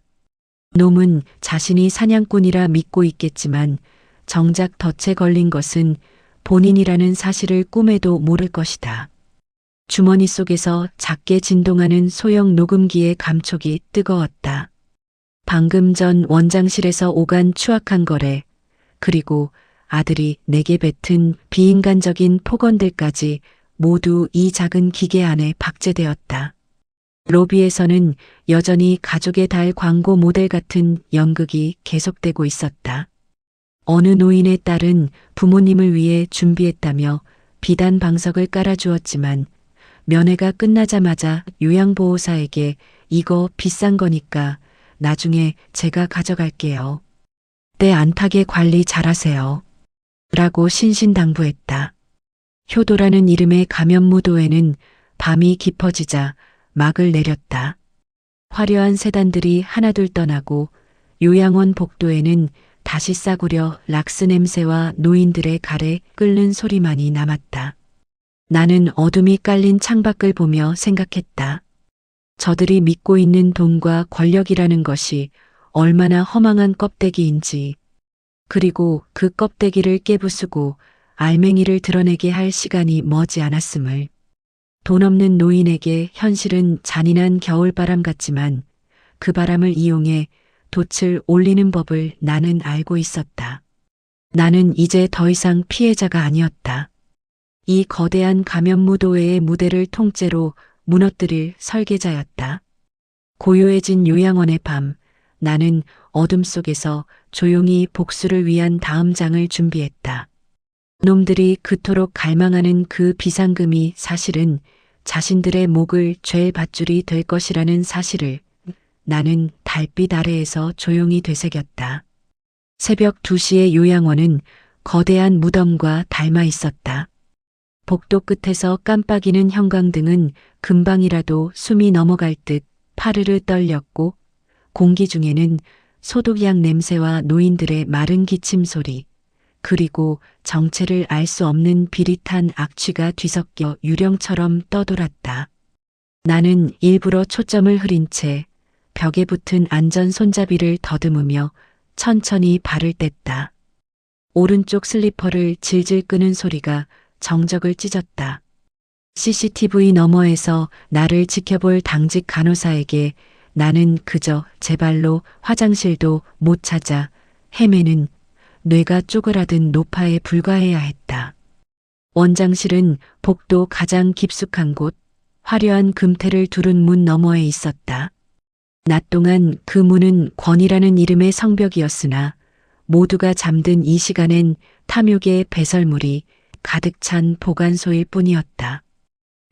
놈은 자신이 사냥꾼이라 믿고 있겠지만 정작 덫에 걸린 것은 본인이라는 사실을 꿈에도 모를 것이다. 주머니 속에서 작게 진동하는 소형 녹음기의 감촉이 뜨거웠다. 방금 전 원장실에서 오간 추악한 거래, 그리고 아들이 내게 뱉은 비인간적인 폭언들까지 모두 이 작은 기계 안에 박제되었다. 로비에서는 여전히 가족의 달 광고 모델 같은 연극이 계속되고 있었다. 어느 노인의 딸은 부모님을 위해 준비했다며 비단 방석을 깔아주었지만 면회가 끝나자마자 요양보호사에게 이거 비싼 거니까 나중에 제가 가져갈게요. 때 안 타게 관리 잘하세요. 라고 신신당부했다. 효도라는 이름의 감염무도회는 밤이 깊어지자 막을 내렸다. 화려한 세단들이 하나둘 떠나고 요양원 복도에는 다시 싸구려 락스 냄새와 노인들의 가래 끓는 소리만이 남았다. 나는 어둠이 깔린 창밖을 보며 생각했다. 저들이 믿고 있는 돈과 권력이라는 것이 얼마나 허망한 껍데기인지, 그리고 그 껍데기를 깨부수고 알맹이를 드러내게 할 시간이 머지 않았음을. 돈 없는 노인에게 현실은 잔인한 겨울바람 같지만 그 바람을 이용해 돛을 올리는 법을 나는 알고 있었다. 나는 이제 더 이상 피해자가 아니었다. 이 거대한 감염무도회의 무대를 통째로 무너뜨릴 설계자였다. 고요해진 요양원의 밤, 나는 어둠 속에서 조용히 복수를 위한 다음 장을 준비했다. 놈들이 그토록 갈망하는 그 비상금이 사실은 자신들의 목을 죄 밧줄이 될 것이라는 사실을 나는 달빛 아래에서 조용히 되새겼다. 새벽 2시의 요양원은 거대한 무덤과 닮아 있었다. 복도 끝에서 깜빡이는 형광등은 금방이라도 숨이 넘어갈 듯 파르르 떨렸고 공기 중에는 소독약 냄새와 노인들의 마른 기침 소리, 그리고 정체를 알 수 없는 비릿한 악취가 뒤섞여 유령처럼 떠돌았다. 나는 일부러 초점을 흐린 채 벽에 붙은 안전 손잡이를 더듬으며 천천히 발을 뗐다. 오른쪽 슬리퍼를 질질 끄는 소리가 정적을 찢었다. CCTV 너머에서 나를 지켜볼 당직 간호사에게 나는 그저 제 발로 화장실도 못 찾아 헤매는 뇌가 쪼그라든 노파에 불과해야 했다. 원장실은 복도 가장 깊숙한 곳, 화려한 금태를 두른 문 너머에 있었다. 낮 동안 그 문은 권이라는 이름의 성벽이었으나 모두가 잠든 이 시간엔 탐욕의 배설물이 가득 찬 보관소일 뿐이었다.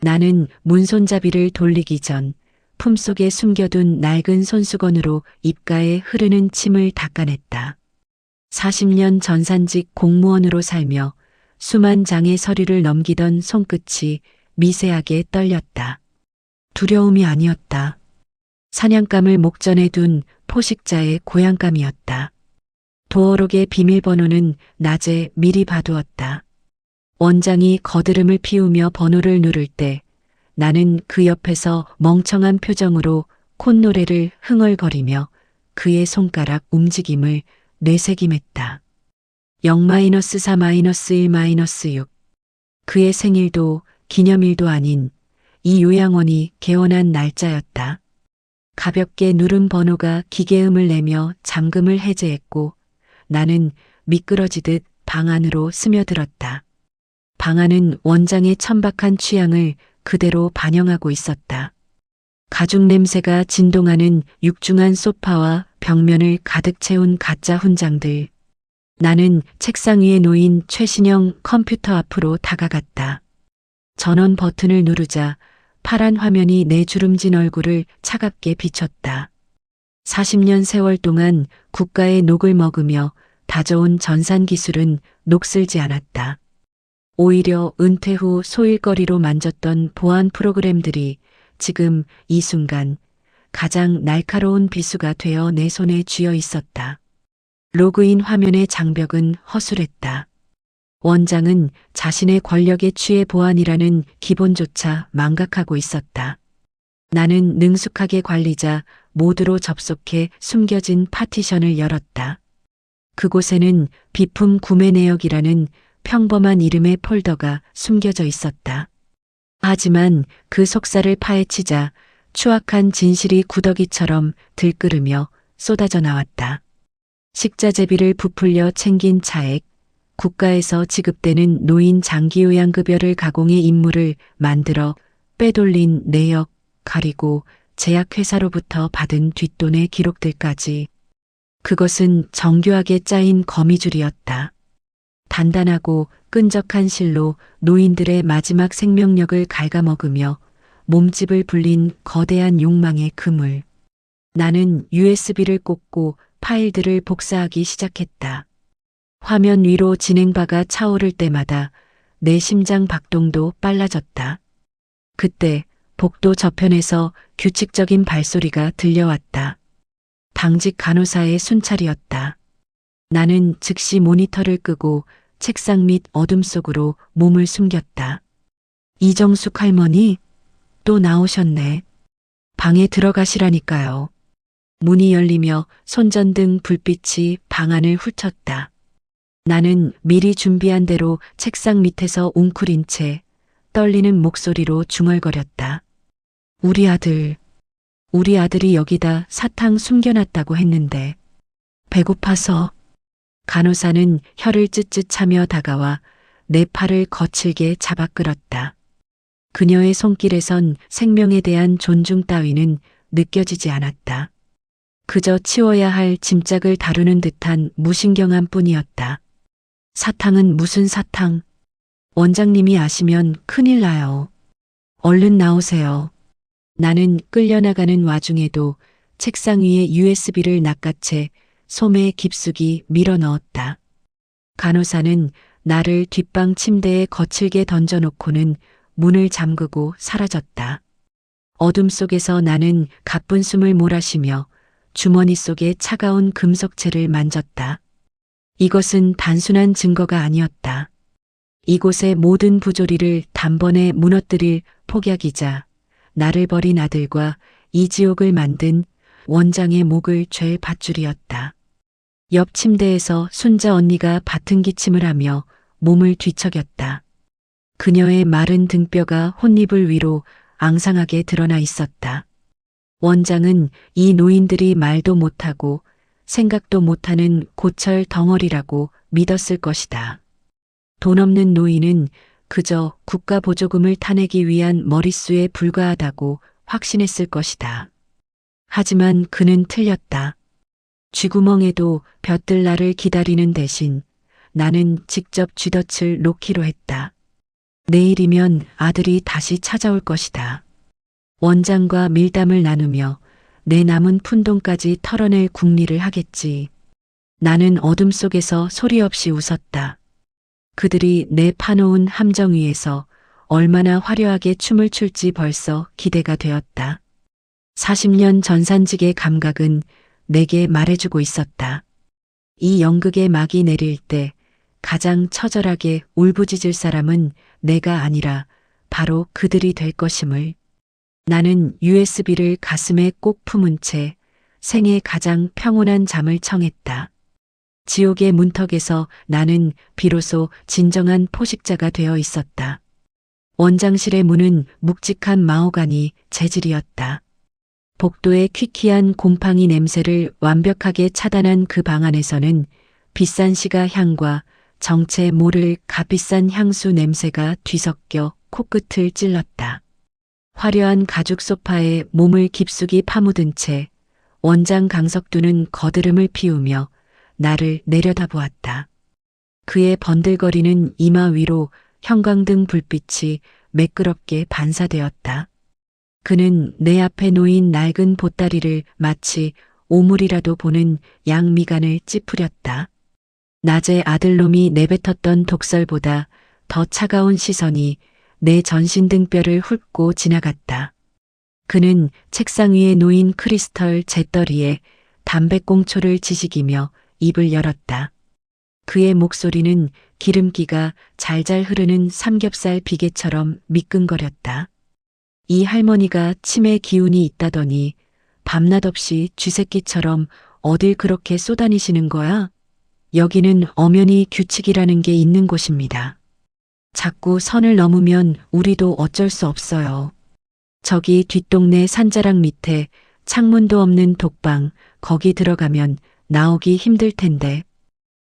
나는 문손잡이를 돌리기 전 품속에 숨겨둔 낡은 손수건으로 입가에 흐르는 침을 닦아냈다. 40년 전산직 공무원으로 살며 수만 장의 서류를 넘기던 손끝이 미세하게 떨렸다. 두려움이 아니었다. 사냥감을 목전에 둔 포식자의 고향감이었다. 도어록의 비밀번호는 낮에 미리 봐두었다. 원장이 거드름을 피우며 번호를 누를 때 나는 그 옆에서 멍청한 표정으로 콧노래를 흥얼거리며 그의 손가락 움직임을 뇌새김했다. 0-4-1-6 그의 생일도 기념일도 아닌 이 요양원이 개원한 날짜였다. 가볍게 누른 번호가 기계음을 내며 잠금을 해제했고 나는 미끄러지듯 방 안으로 스며들었다. 방 안은 원장의 천박한 취향을 그대로 반영하고 있었다. 가죽 냄새가 진동하는 육중한 소파와 벽면을 가득 채운 가짜 훈장들. 나는 책상 위에 놓인 최신형 컴퓨터 앞으로 다가갔다. 전원 버튼을 누르자 파란 화면이 내 주름진 얼굴을 차갑게 비췄다. 40년 세월 동안 국가의 녹을 먹으며 다져온 전산 기술은 녹슬지 않았다. 오히려 은퇴 후 소일거리로 만졌던 보안 프로그램들이 지금 이 순간 가장 날카로운 비수가 되어 내 손에 쥐어 있었다. 로그인 화면의 장벽은 허술했다. 원장은 자신의 권력에 취해 보안이라는 기본조차 망각하고 있었다. 나는 능숙하게 관리자 모드로 접속해 숨겨진 파티션을 열었다. 그곳에는 비품 구매 내역이라는 평범한 이름의 폴더가 숨겨져 있었다. 하지만 그 속살을 파헤치자 추악한 진실이 구더기처럼 들끓으며 쏟아져 나왔다. 식자재비를 부풀려 챙긴 차액, 국가에서 지급되는 노인 장기요양급여를 가공해 임무를 만들어 빼돌린 내역, 가리고 제약회사로부터 받은 뒷돈의 기록들까지. 그것은 정교하게 짜인 거미줄이었다. 단단하고 끈적한 실로 노인들의 마지막 생명력을 갉아먹으며 몸집을 불린 거대한 욕망의 그물. 나는 USB를 꽂고 파일들을 복사하기 시작했다. 화면 위로 진행바가 차오를 때마다 내 심장 박동도 빨라졌다. 그때 복도 저편에서 규칙적인 발소리가 들려왔다. 당직 간호사의 순찰이었다. 나는 즉시 모니터를 끄고 책상 밑 어둠 속으로 몸을 숨겼다. 이정숙 할머니, 또 나오셨네. 방에 들어가시라니까요. 문이 열리며 손전등 불빛이 방 안을 훑었다. 나는 미리 준비한 대로 책상 밑에서 웅크린 채 떨리는 목소리로 중얼거렸다. 우리 아들이 여기다 사탕 숨겨놨다고 했는데 배고파서. 간호사는 혀를 쯧쯧 차며 다가와 내 팔을 거칠게 잡아 끌었다. 그녀의 손길에선 생명에 대한 존중 따위는 느껴지지 않았다. 그저 치워야 할 짐짝을 다루는 듯한 무신경함 뿐이었다. 사탕은 무슨 사탕? 원장님이 아시면 큰일 나요. 얼른 나오세요. 나는 끌려나가는 와중에도 책상 위에 USB를 낚아채 소매 깊숙이 밀어 넣었다. 간호사는 나를 뒷방 침대에 거칠게 던져놓고는 문을 잠그고 사라졌다. 어둠 속에서 나는 가쁜 숨을 몰아쉬며 주머니 속의 차가운 금속체를 만졌다. 이것은 단순한 증거가 아니었다. 이곳의 모든 부조리를 단번에 무너뜨릴 폭약이자 나를 버린 아들과 이 지옥을 만든 원장의 목을 죄 밧줄이었다. 옆 침대에서 순자 언니가 밭은 기침을 하며 몸을 뒤척였다. 그녀의 마른 등뼈가 혼잎을 위로 앙상하게 드러나 있었다. 원장은 이 노인들이 말도 못하고 생각도 못하는 고철 덩어리라고 믿었을 것이다. 돈 없는 노인은 그저 국가 보조금을 타내기 위한 머릿수에 불과하다고 확신했을 것이다. 하지만 그는 틀렸다. 쥐구멍에도 볕들 나를 기다리는 대신 나는 직접 쥐덫을 놓기로 했다. 내일이면 아들이 다시 찾아올 것이다. 원장과 밀담을 나누며 내 남은 푼돈까지 털어낼 궁리를 하겠지. 나는 어둠 속에서 소리 없이 웃었다. 그들이 내 파놓은 함정 위에서 얼마나 화려하게 춤을 출지 벌써 기대가 되었다. 40년 전산직의 감각은 내게 말해주고 있었다. 이 연극의 막이 내릴 때 가장 처절하게 울부짖을 사람은 내가 아니라 바로 그들이 될 것임을. 나는 USB를 가슴에 꼭 품은 채 생애 가장 평온한 잠을 청했다. 지옥의 문턱에서 나는 비로소 진정한 포식자가 되어 있었다. 원장실의 문은 묵직한 마호가니 재질이었다. 복도의 퀴퀴한 곰팡이 냄새를 완벽하게 차단한 그 방 안에서는 비싼 시가 향과 정체 모를 값비싼 향수 냄새가 뒤섞여 코끝을 찔렀다. 화려한 가죽 소파에 몸을 깊숙이 파묻은 채 원장 강석두는 거드름을 피우며 나를 내려다보았다. 그의 번들거리는 이마 위로 형광등 불빛이 매끄럽게 반사되었다. 그는 내 앞에 놓인 낡은 보따리를 마치 오물이라도 보는 양미간을 찌푸렸다. 낮에 아들놈이 내뱉었던 독설보다 더 차가운 시선이 내 전신 등뼈를 훑고 지나갔다. 그는 책상 위에 놓인 크리스털 잿더리에 담배꽁초를 지식이며 입을 열었다. 그의 목소리는 기름기가 잘잘 흐르는 삼겹살 비계처럼 미끈거렸다. 이 할머니가 치매 기운이 있다더니 밤낮 없이 쥐새끼처럼 어딜 그렇게 쏘다니시는 거야? 여기는 엄연히 규칙이라는 게 있는 곳입니다. 자꾸 선을 넘으면 우리도 어쩔 수 없어요. 저기 뒷동네 산자락 밑에 창문도 없는 독방, 거기 들어가면 나오기 힘들 텐데.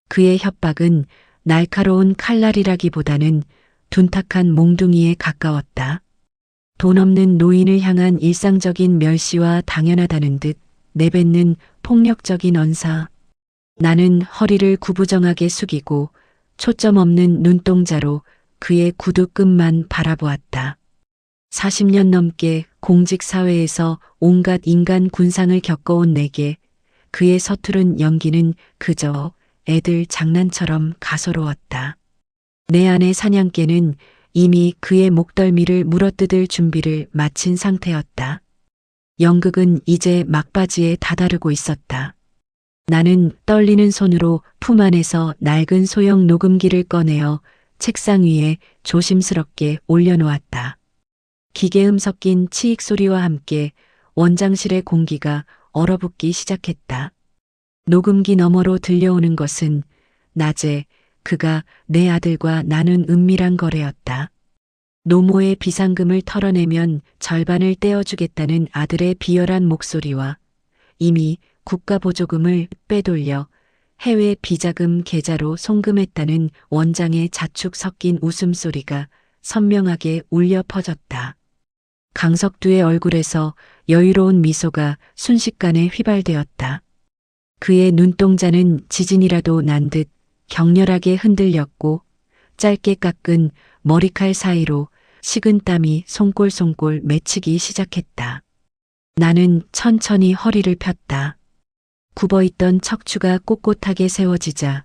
그의 협박은 날카로운 칼날이라기보다는 둔탁한 몽둥이에 가까웠다. 돈 없는 노인을 향한 일상적인 멸시와 당연하다는 듯 내뱉는 폭력적인 언사. 나는 허리를 구부정하게 숙이고 초점 없는 눈동자로 그의 구두 끝만 바라보았다. 40년 넘게 공직 사회에서 온갖 인간 군상을 겪어온 내게 그의 서투른 연기는 그저 애들 장난처럼 가소로웠다. 내 안의 사냥개는 이미 그의 목덜미를 물어뜯을 준비를 마친 상태였다. 연극은 이제 막바지에 다다르고 있었다. 나는 떨리는 손으로 품 안에서 낡은 소형 녹음기를 꺼내어 책상 위에 조심스럽게 올려놓았다. 기계음 섞인 치익 소리와 함께 원장실의 공기가 얼어붙기 시작했다. 녹음기 너머로 들려오는 것은 낮에 그가 내 아들과 나눈 은밀한 거래였다. 노모의 비상금을 털어내면 절반을 떼어주겠다는 아들의 비열한 목소리와 이미 국가보조금을 빼돌려 해외 비자금 계좌로 송금했다는 원장의 자축 섞인 웃음소리가 선명하게 울려 퍼졌다. 강석두의 얼굴에서 여유로운 미소가 순식간에 휘발되었다. 그의 눈동자는 지진이라도 난 듯 격렬하게 흔들렸고 짧게 깎은 머리칼 사이로 식은 땀이 송골송골 맺히기 시작했다. 나는 천천히 허리를 폈다. 굽어있던 척추가 꼿꼿하게 세워지자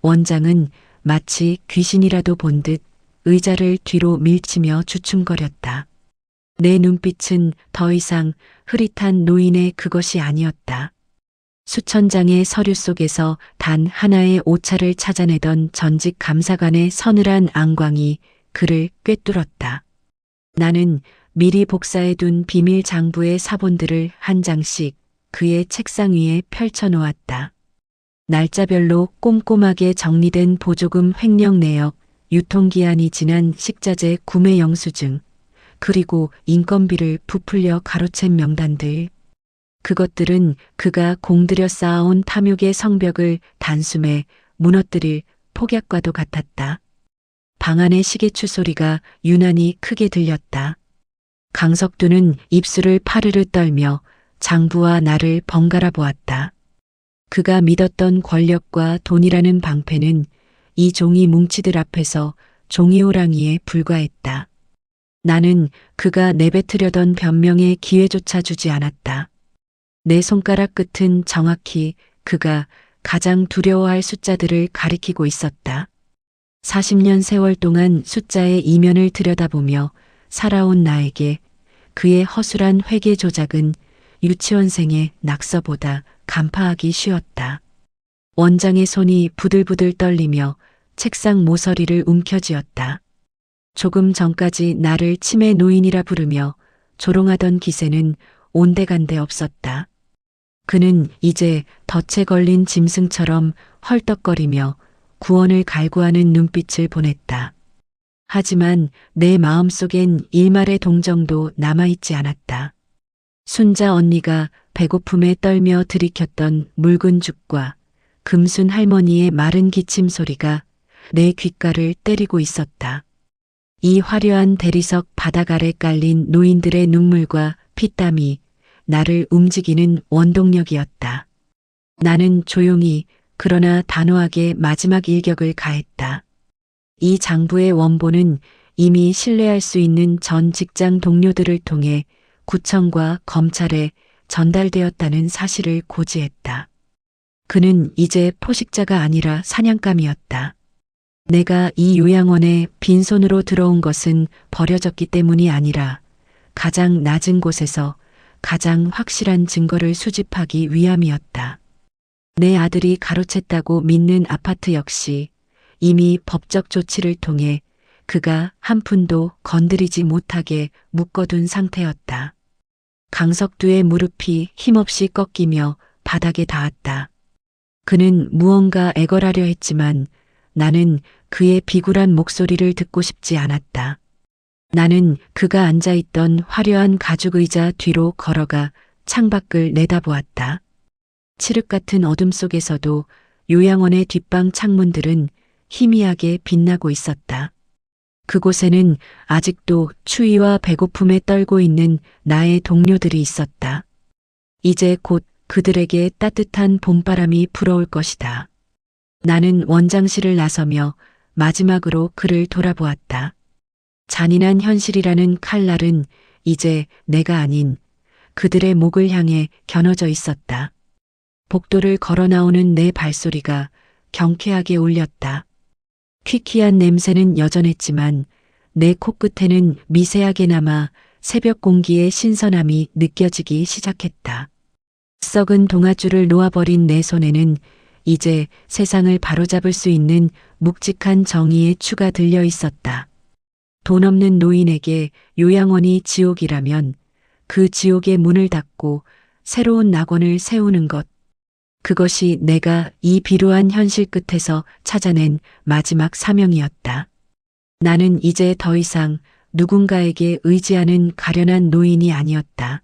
원장은 마치 귀신이라도 본 듯 의자를 뒤로 밀치며 주춤거렸다. 내 눈빛은 더 이상 흐릿한 노인의 그것이 아니었다. 수천 장의 서류 속에서 단 하나의 오차를 찾아내던 전직 감사관의 서늘한 안광이 그를 꿰뚫었다. 나는 미리 복사해둔 비밀 장부의 사본들을 한 장씩 그의 책상 위에 펼쳐놓았다. 날짜별로 꼼꼼하게 정리된 보조금 횡령 내역, 유통기한이 지난 식자재 구매 영수증, 그리고 인건비를 부풀려 가로챈 명단들. 그것들은 그가 공들여 쌓아온 탐욕의 성벽을 단숨에 무너뜨릴 폭약과도 같았다. 방 안의 시계추 소리가 유난히 크게 들렸다. 강석두는 입술을 파르르 떨며 장부와 나를 번갈아 보았다. 그가 믿었던 권력과 돈이라는 방패는 이 종이 뭉치들 앞에서 종이호랑이에 불과했다. 나는 그가 내뱉으려던 변명에 기회조차 주지 않았다. 내 손가락 끝은 정확히 그가 가장 두려워할 숫자들을 가리키고 있었다. 40년 세월 동안 숫자의 이면을 들여다보며 살아온 나에게 그의 허술한 회계 조작은 유치원생의 낙서보다 간파하기 쉬웠다. 원장의 손이 부들부들 떨리며 책상 모서리를 움켜쥐었다. 조금 전까지 나를 치매 노인이라 부르며 조롱하던 기세는 온데간데 없었다. 그는 이제 덫에 걸린 짐승처럼 헐떡거리며 구원을 갈구하는 눈빛을 보냈다. 하지만 내 마음속엔 일말의 동정도 남아있지 않았다. 순자 언니가 배고픔에 떨며 들이켰던 묽은 죽과 금순 할머니의 마른 기침 소리가 내 귓가를 때리고 있었다. 이 화려한 대리석 바닥 아래 깔린 노인들의 눈물과 피땀이 나를 움직이는 원동력이었다. 나는 조용히 그러나 단호하게 마지막 일격을 가했다. 이 장부의 원본은 이미 신뢰할 수 있는 전 직장 동료들을 통해 구청과 검찰에 전달되었다는 사실을 고지했다. 그는 이제 포식자가 아니라 사냥감이었다. 내가 이 요양원에 빈손으로 들어온 것은 버려졌기 때문이 아니라 가장 낮은 곳에서 가장 확실한 증거를 수집하기 위함이었다. 내 아들이 가로챘다고 믿는 아파트 역시 이미 법적 조치를 통해 그가 한 푼도 건드리지 못하게 묶어둔 상태였다. 강석두의 무릎이 힘없이 꺾이며 바닥에 닿았다. 그는 무언가 애걸하려 했지만 나는 그의 비굴한 목소리를 듣고 싶지 않았다. 나는 그가 앉아있던 화려한 가죽 의자 뒤로 걸어가 창밖을 내다보았다. 칠흑 같은 어둠 속에서도 요양원의 뒷방 창문들은 희미하게 빛나고 있었다. 그곳에는 아직도 추위와 배고픔에 떨고 있는 나의 동료들이 있었다. 이제 곧 그들에게 따뜻한 봄바람이 불어올 것이다. 나는 원장실을 나서며 마지막으로 그를 돌아보았다. 잔인한 현실이라는 칼날은 이제 내가 아닌 그들의 목을 향해 겨눠져 있었다. 복도를 걸어 나오는 내 발소리가 경쾌하게 울렸다. 퀴퀴한 냄새는 여전했지만 내 코끝에는 미세하게 남아 새벽 공기의 신선함이 느껴지기 시작했다. 썩은 동아줄을 놓아버린 내 손에는 이제 세상을 바로잡을 수 있는 묵직한 정의의 추가 들려 있었다. 돈 없는 노인에게 요양원이 지옥이라면 그 지옥의 문을 닫고 새로운 낙원을 세우는 것. 그것이 내가 이 비루한 현실 끝에서 찾아낸 마지막 사명이었다. 나는 이제 더 이상 누군가에게 의지하는 가련한 노인이 아니었다.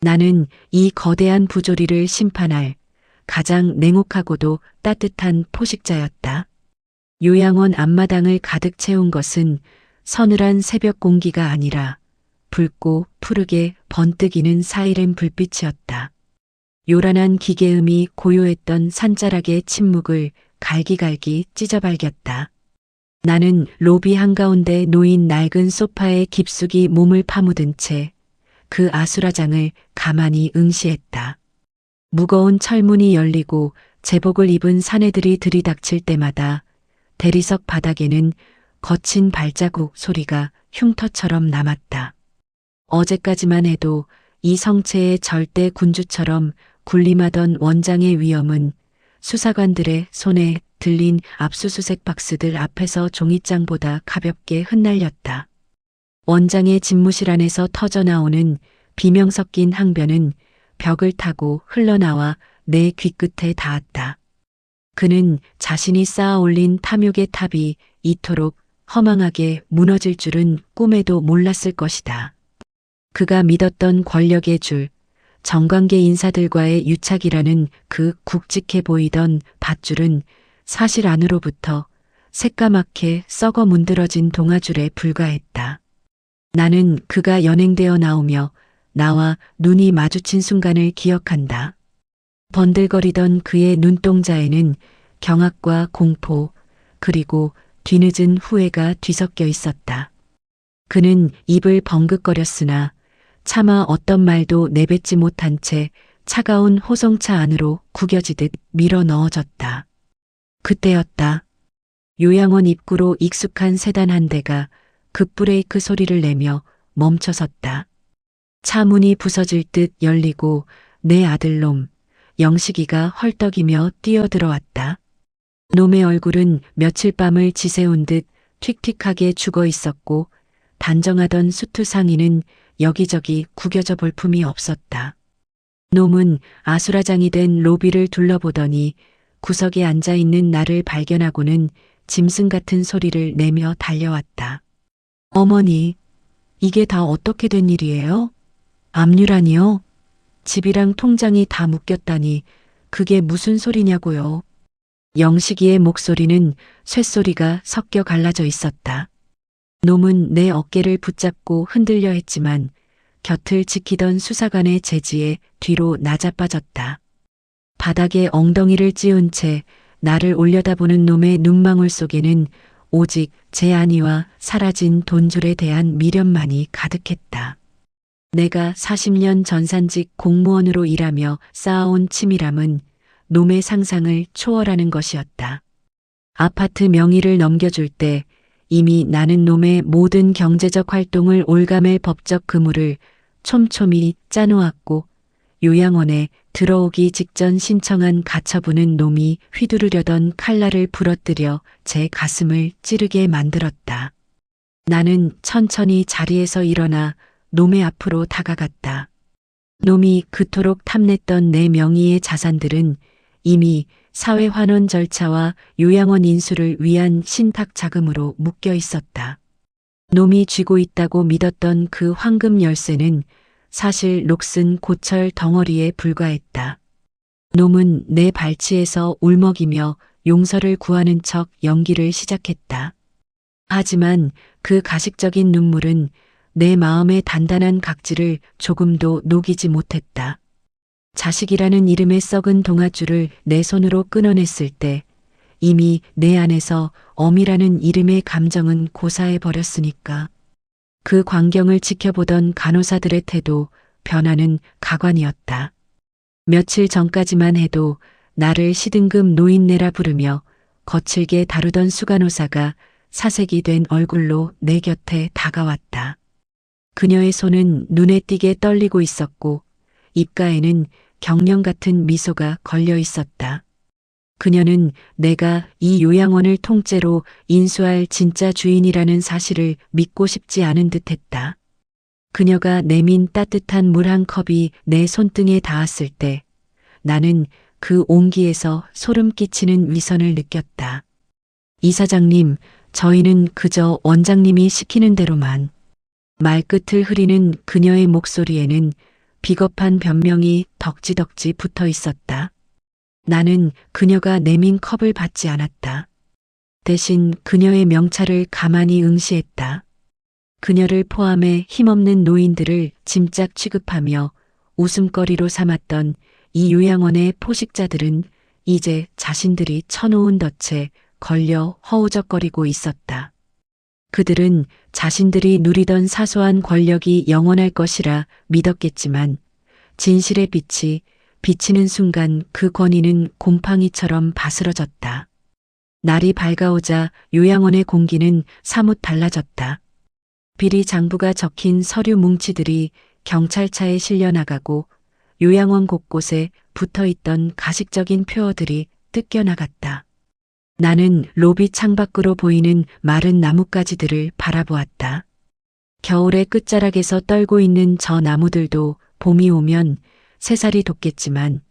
나는 이 거대한 부조리를 심판할 가장 냉혹하고도 따뜻한 포식자였다. 요양원 앞마당을 가득 채운 것은 서늘한 새벽 공기가 아니라 붉고 푸르게 번뜩이는 사이렌 불빛이었다. 요란한 기계음이 고요했던 산자락의 침묵을 갈기갈기 찢어발겼다. 나는 로비 한가운데 놓인 낡은 소파에 깊숙이 몸을 파묻은 채 그 아수라장을 가만히 응시했다. 무거운 철문이 열리고 제복을 입은 사내들이 들이닥칠 때마다 대리석 바닥에는 거친 발자국 소리가 흉터처럼 남았다. 어제까지만 해도 이 성체의 절대 군주처럼 군림하던 원장의 위엄은 수사관들의 손에 들린 압수수색 박스들 앞에서 종이장보다 가볍게 흩날렸다. 원장의 집무실 안에서 터져나오는 비명 섞인 항변은 벽을 타고 흘러나와 내 귀끝에 닿았다. 그는 자신이 쌓아 올린 탐욕의 탑이 이토록 허망하게 무너질 줄은 꿈에도 몰랐을 것이다. 그가 믿었던 권력의 줄, 정관계 인사들과의 유착이라는 그 굵직해 보이던 밧줄은 사실 안으로부터 새까맣게 썩어 문드러진 동아줄에 불과했다. 나는 그가 연행되어 나오며 나와 눈이 마주친 순간을 기억한다. 번들거리던 그의 눈동자에는 경악과 공포, 그리고 뒤늦은 후회가 뒤섞여 있었다. 그는 입을 벙긋거렸으나 차마 어떤 말도 내뱉지 못한 채 차가운 호송차 안으로 구겨지듯 밀어 넣어졌다. 그때였다. 요양원 입구로 익숙한 세단 한 대가 급브레이크 소리를 내며 멈춰섰다. 차 문이 부서질 듯 열리고 내 아들놈 영식이가 헐떡이며 뛰어들어왔다. 놈의 얼굴은 며칠 밤을 지새운 듯 틱틱하게 죽어 있었고 단정하던 수트 상의는 여기저기 구겨져 볼 품이 없었다. 놈은 아수라장이 된 로비를 둘러보더니 구석에 앉아있는 나를 발견하고는 짐승 같은 소리를 내며 달려왔다. 어머니, 이게 다 어떻게 된 일이에요? 압류라니요? 집이랑 통장이 다 묶였다니 그게 무슨 소리냐고요. 영식이의 목소리는 쇳소리가 섞여 갈라져 있었다. 놈은 내 어깨를 붙잡고 흔들려 했지만 곁을 지키던 수사관의 제지에 뒤로 나자빠졌다. 바닥에 엉덩이를 찌운 채 나를 올려다보는 놈의 눈망울 속에는 오직 제 안위와 사라진 돈줄에 대한 미련만이 가득했다. 내가 40년 전산직 공무원으로 일하며 쌓아온 치밀함은 놈의 상상을 초월하는 것이었다. 아파트 명의를 넘겨줄 때 이미 나는 놈의 모든 경제적 활동을 올가맬 법적 그물을 촘촘히 짜놓았고 요양원에 들어오기 직전 신청한 가처분은 놈이 휘두르려던 칼날을 부러뜨려 제 가슴을 찌르게 만들었다. 나는 천천히 자리에서 일어나 놈의 앞으로 다가갔다. 놈이 그토록 탐냈던 내 명의의 자산들은 이미 사회환원 절차와 요양원 인수를 위한 신탁 자금으로 묶여 있었다. 놈이 쥐고 있다고 믿었던 그 황금 열쇠는 사실 녹슨 고철 덩어리에 불과했다. 놈은 내 발치에서 울먹이며 용서를 구하는 척 연기를 시작했다. 하지만 그 가식적인 눈물은 내 마음의 단단한 각질을 조금도 녹이지 못했다. 자식이라는 이름의 썩은 동아줄을 내 손으로 끊어냈을 때 이미 내 안에서 어미라는 이름의 감정은 고사해 버렸으니까. 그 광경을 지켜보던 간호사들의 태도, 변화는 가관이었다. 며칠 전까지만 해도 나를 시등급 노인네라 부르며 거칠게 다루던 수간호사가 사색이 된 얼굴로 내 곁에 다가왔다. 그녀의 손은 눈에 띄게 떨리고 있었고 입가에는 경련 같은 미소가 걸려 있었다. 그녀는 내가 이 요양원을 통째로 인수할 진짜 주인이라는 사실을 믿고 싶지 않은 듯했다. 그녀가 내민 따뜻한 물 한 컵이 내 손등에 닿았을 때 나는 그 온기에서 소름 끼치는 위선을 느꼈다. 이사장님, 저희는 그저 원장님이 시키는 대로만. 말끝을 흐리는 그녀의 목소리에는 비겁한 변명이 덕지덕지 붙어 있었다. 나는 그녀가 내민 컵을 받지 않았다. 대신 그녀의 명찰을 가만히 응시했다. 그녀를 포함해 힘없는 노인들을 짐짝 취급하며 웃음거리로 삼았던 이 요양원의 포식자들은 이제 자신들이 쳐놓은 덫에 걸려 허우적거리고 있었다. 그들은 자신들이 누리던 사소한 권력이 영원할 것이라 믿었겠지만 진실의 빛이 비치는 순간 그 권위는 곰팡이처럼 바스러졌다. 날이 밝아오자 요양원의 공기는 사뭇 달라졌다. 비리 장부가 적힌 서류 뭉치들이 경찰차에 실려나가고 요양원 곳곳에 붙어있던 가식적인 표어들이 뜯겨나갔다. 나는 로비 창밖으로 보이는 마른 나뭇가지들을 바라보았다. 겨울의 끝자락에서 떨고 있는 저 나무들도 봄이 오면 새살이 돋겠지만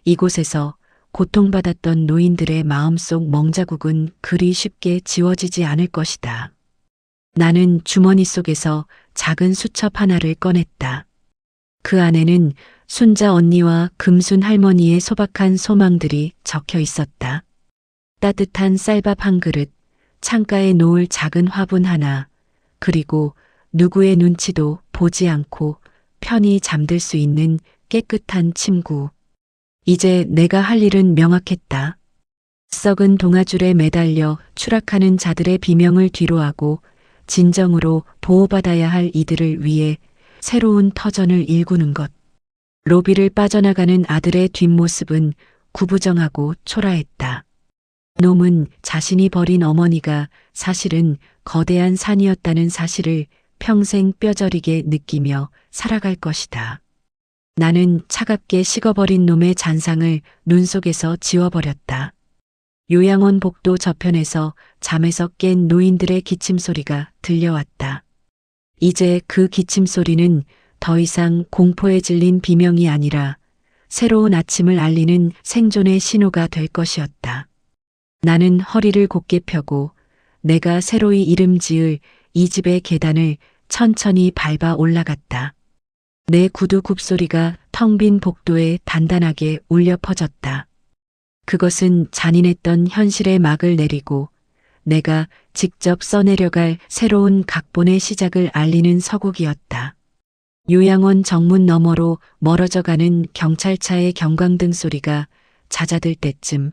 이곳에서 고통받았던 노인들의 마음속 멍자국은 그리 쉽게 지워지지 않을 것이다. 나는 주머니 속에서 작은 수첩 하나를 꺼냈다. 그 안에는 순자 언니와 금순 할머니의 소박한 소망들이 적혀 있었다. 따뜻한 쌀밥 한 그릇, 창가에 놓을 작은 화분 하나, 그리고 누구의 눈치도 보지 않고 편히 잠들 수 있는 깨끗한 침구. 이제 내가 할 일은 명확했다. 썩은 동아줄에 매달려 추락하는 자들의 비명을 뒤로하고 진정으로 보호받아야 할 이들을 위해 새로운 터전을 일구는 것. 로비를 빠져나가는 아들의 뒷모습은 구부정하고 초라했다. 놈은 자신이 버린 어머니가 사실은 거대한 산이었다는 사실을 평생 뼈저리게 느끼며 살아갈 것이다. 나는 차갑게 식어버린 놈의 잔상을 눈 속에서 지워버렸다. 요양원 복도 저편에서 잠에서 깬 노인들의 기침소리가 들려왔다. 이제 그 기침소리는 더 이상 공포에 질린 비명이 아니라 새로운 아침을 알리는 생존의 신호가 될 것이었다. 나는 허리를 곧게 펴고 내가 새로이 이름 지을 이 집의 계단을 천천히 밟아 올라갔다. 내 구두 굽소리가 텅 빈 복도에 단단하게 울려 퍼졌다. 그것은 잔인했던 현실의 막을 내리고 내가 직접 써내려갈 새로운 각본의 시작을 알리는 서곡이었다. 요양원 정문 너머로 멀어져가는 경찰차의 경광등 소리가 잦아들 때쯤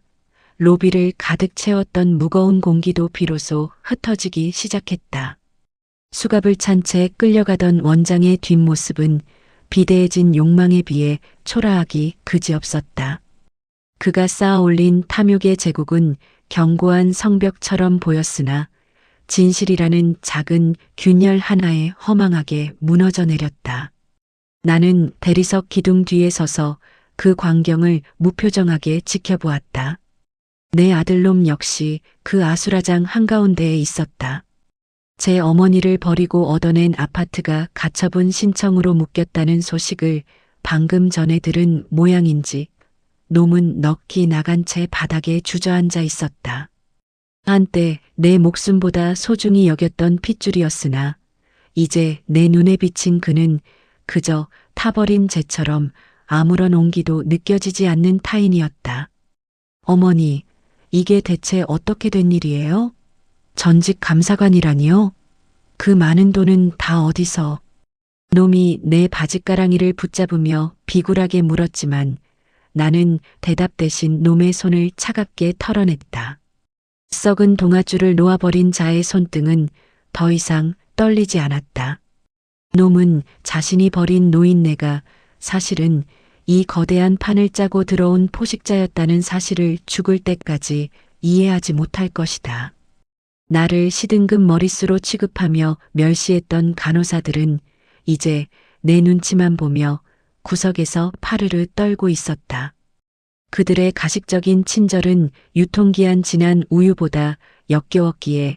로비를 가득 채웠던 무거운 공기도 비로소 흩어지기 시작했다. 수갑을 찬 채 끌려가던 원장의 뒷모습은 비대해진 욕망에 비해 초라하기 그지없었다. 그가 쌓아올린 탐욕의 제국은 견고한 성벽처럼 보였으나 진실이라는 작은 균열 하나에 허망하게 무너져 내렸다. 나는 대리석 기둥 뒤에 서서 그 광경을 무표정하게 지켜보았다. 내 아들놈 역시 그 아수라장 한가운데에 있었다. 제 어머니를 버리고 얻어낸 아파트가 가처분 신청으로 묶였다는 소식을 방금 전에 들은 모양인지 놈은 넋이 나간 채 바닥에 주저앉아 있었다. 한때 내 목숨보다 소중히 여겼던 핏줄이었으나 이제 내 눈에 비친 그는 그저 타버린 재처럼 아무런 온기도 느껴지지 않는 타인이었다. 어머니, 이게 대체 어떻게 된 일이에요? 전직 감사관이라니요? 그 많은 돈은 다 어디서? 놈이 내 바짓가랑이를 붙잡으며 비굴하게 물었지만 나는 대답 대신 놈의 손을 차갑게 털어냈다. 썩은 동아줄을 놓아버린 자의 손등은 더 이상 떨리지 않았다. 놈은 자신이 버린 노인네가 사실은 이 거대한 판을 짜고 들어온 포식자였다는 사실을 죽을 때까지 이해하지 못할 것이다. 나를 시등급 머릿수로 취급하며 멸시했던 간호사들은 이제 내 눈치만 보며 구석에서 파르르 떨고 있었다. 그들의 가식적인 친절은 유통기한 지난 우유보다 역겨웠기에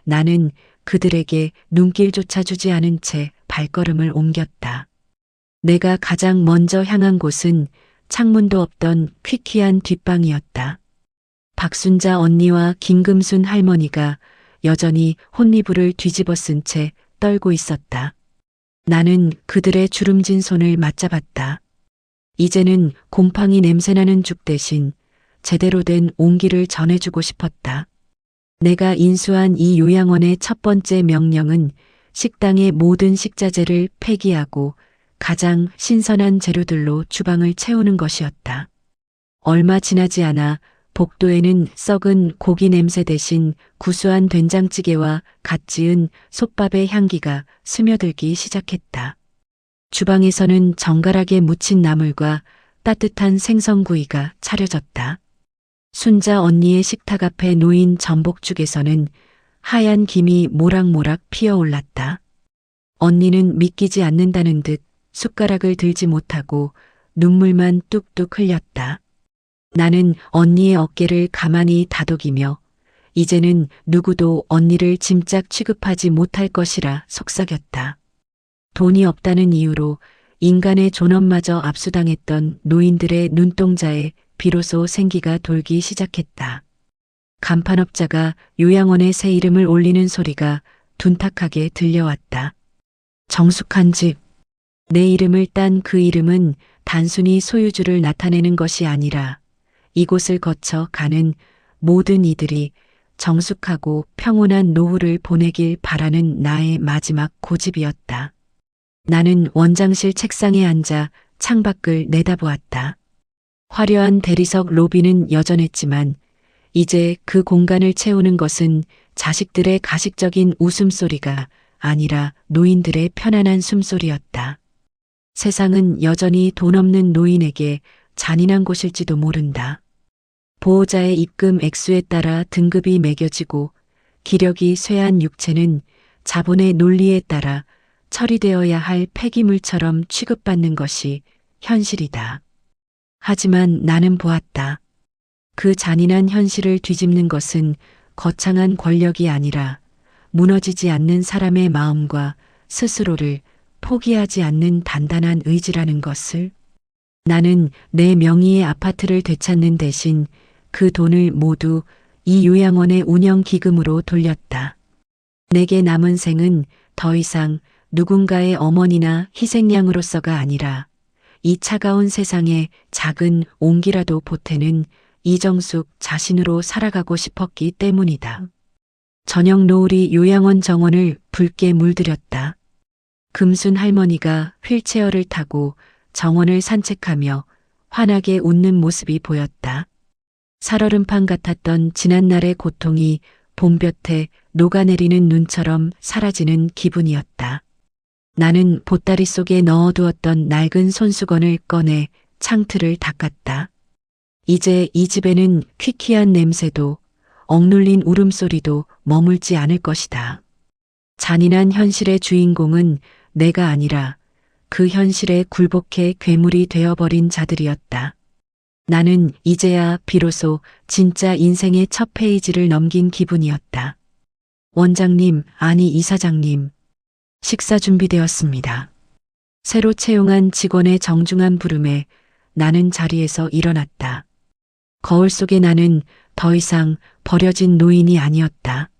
나는 그들에게 눈길조차 주지 않은 채 발걸음을 옮겼다. 내가 가장 먼저 향한 곳은 창문도 없던 퀴퀴한 뒷방이었다. 박순자 언니와 김금순 할머니가 여전히 혼이불을 뒤집어 쓴 채 떨고 있었다. 나는 그들의 주름진 손을 맞잡았다. 이제는 곰팡이 냄새나는 죽 대신 제대로 된 온기를 전해주고 싶었다. 내가 인수한 이 요양원의 첫 번째 명령은 식당의 모든 식자재를 폐기하고 가장 신선한 재료들로 주방을 채우는 것이었다. 얼마 지나지 않아 복도에는 썩은 고기 냄새 대신 구수한 된장찌개와 갓 지은 솥밥의 향기가 스며들기 시작했다. 주방에서는 정갈하게 무친 나물과 따뜻한 생선구이가 차려졌다. 순자 언니의 식탁 앞에 놓인 전복죽에서는 하얀 김이 모락모락 피어올랐다. 언니는 믿기지 않는다는 듯 숟가락을 들지 못하고 눈물만 뚝뚝 흘렸다. 나는 언니의 어깨를 가만히 다독이며 이제는 누구도 언니를 짐짝 취급하지 못할 것이라 속삭였다. 돈이 없다는 이유로 인간의 존엄마저 압수당했던 노인들의 눈동자에 비로소 생기가 돌기 시작했다. 간판업자가 요양원의 새 이름을 올리는 소리가 둔탁하게 들려왔다. 정숙한 집. 내 이름을 딴 그 이름은 단순히 소유주를 나타내는 것이 아니라 이곳을 거쳐 가는 모든 이들이 정숙하고 평온한 노후를 보내길 바라는 나의 마지막 고집이었다. 나는 원장실 책상에 앉아 창밖을 내다보았다. 화려한 대리석 로비는 여전했지만 이제 그 공간을 채우는 것은 자식들의 가식적인 웃음소리가 아니라 노인들의 편안한 숨소리였다. 세상은 여전히 돈 없는 노인에게 잔인한 곳일지도 모른다. 보호자의 입금 액수에 따라 등급이 매겨지고 기력이 쇠한 육체는 자본의 논리에 따라 처리되어야 할 폐기물처럼 취급받는 것이 현실이다. 하지만 나는 보았다. 그 잔인한 현실을 뒤집는 것은 거창한 권력이 아니라 무너지지 않는 사람의 마음과 스스로를 포기하지 않는 단단한 의지라는 것을. 나는 내 명의의 아파트를 되찾는 대신 그 돈을 모두 이 요양원의 운영 기금으로 돌렸다. 내게 남은 생은 더 이상 누군가의 어머니나 희생양으로서가 아니라 이 차가운 세상에 작은 온기라도 보태는 이정숙 자신으로 살아가고 싶었기 때문이다. 저녁 노을이 요양원 정원을 붉게 물들였다. 금순 할머니가 휠체어를 타고 정원을 산책하며 환하게 웃는 모습이 보였다. 살얼음판 같았던 지난날의 고통이 봄볕에 녹아내리는 눈처럼 사라지는 기분이었다. 나는 보따리 속에 넣어두었던 낡은 손수건을 꺼내 창틀을 닦았다. 이제 이 집에는 퀴퀴한 냄새도 억눌린 울음소리도 머물지 않을 것이다. 잔인한 현실의 주인공은 내가 아니라 그 현실에 굴복해 괴물이 되어버린 자들이었다. 나는 이제야 비로소 진짜 인생의 첫 페이지를 넘긴 기분이었다. 원장님, 아니 이사장님. 식사 준비되었습니다. 새로 채용한 직원의 정중한 부름에 나는 자리에서 일어났다. 거울 속의 나는 더 이상 버려진 노인이 아니었다.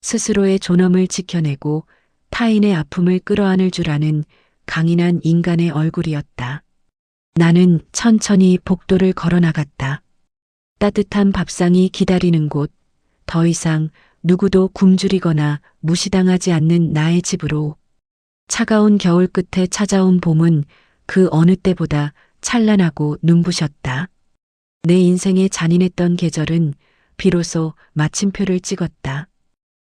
스스로의 존엄을 지켜내고 타인의 아픔을 끌어안을 줄 아는 강인한 인간의 얼굴이었다. 나는 천천히 복도를 걸어나갔다. 따뜻한 밥상이 기다리는 곳, 더 이상 누구도 굶주리거나 무시당하지 않는 나의 집으로. 차가운 겨울 끝에 찾아온 봄은 그 어느 때보다 찬란하고 눈부셨다. 내 인생에 잔인했던 계절은 비로소 마침표를 찍었다.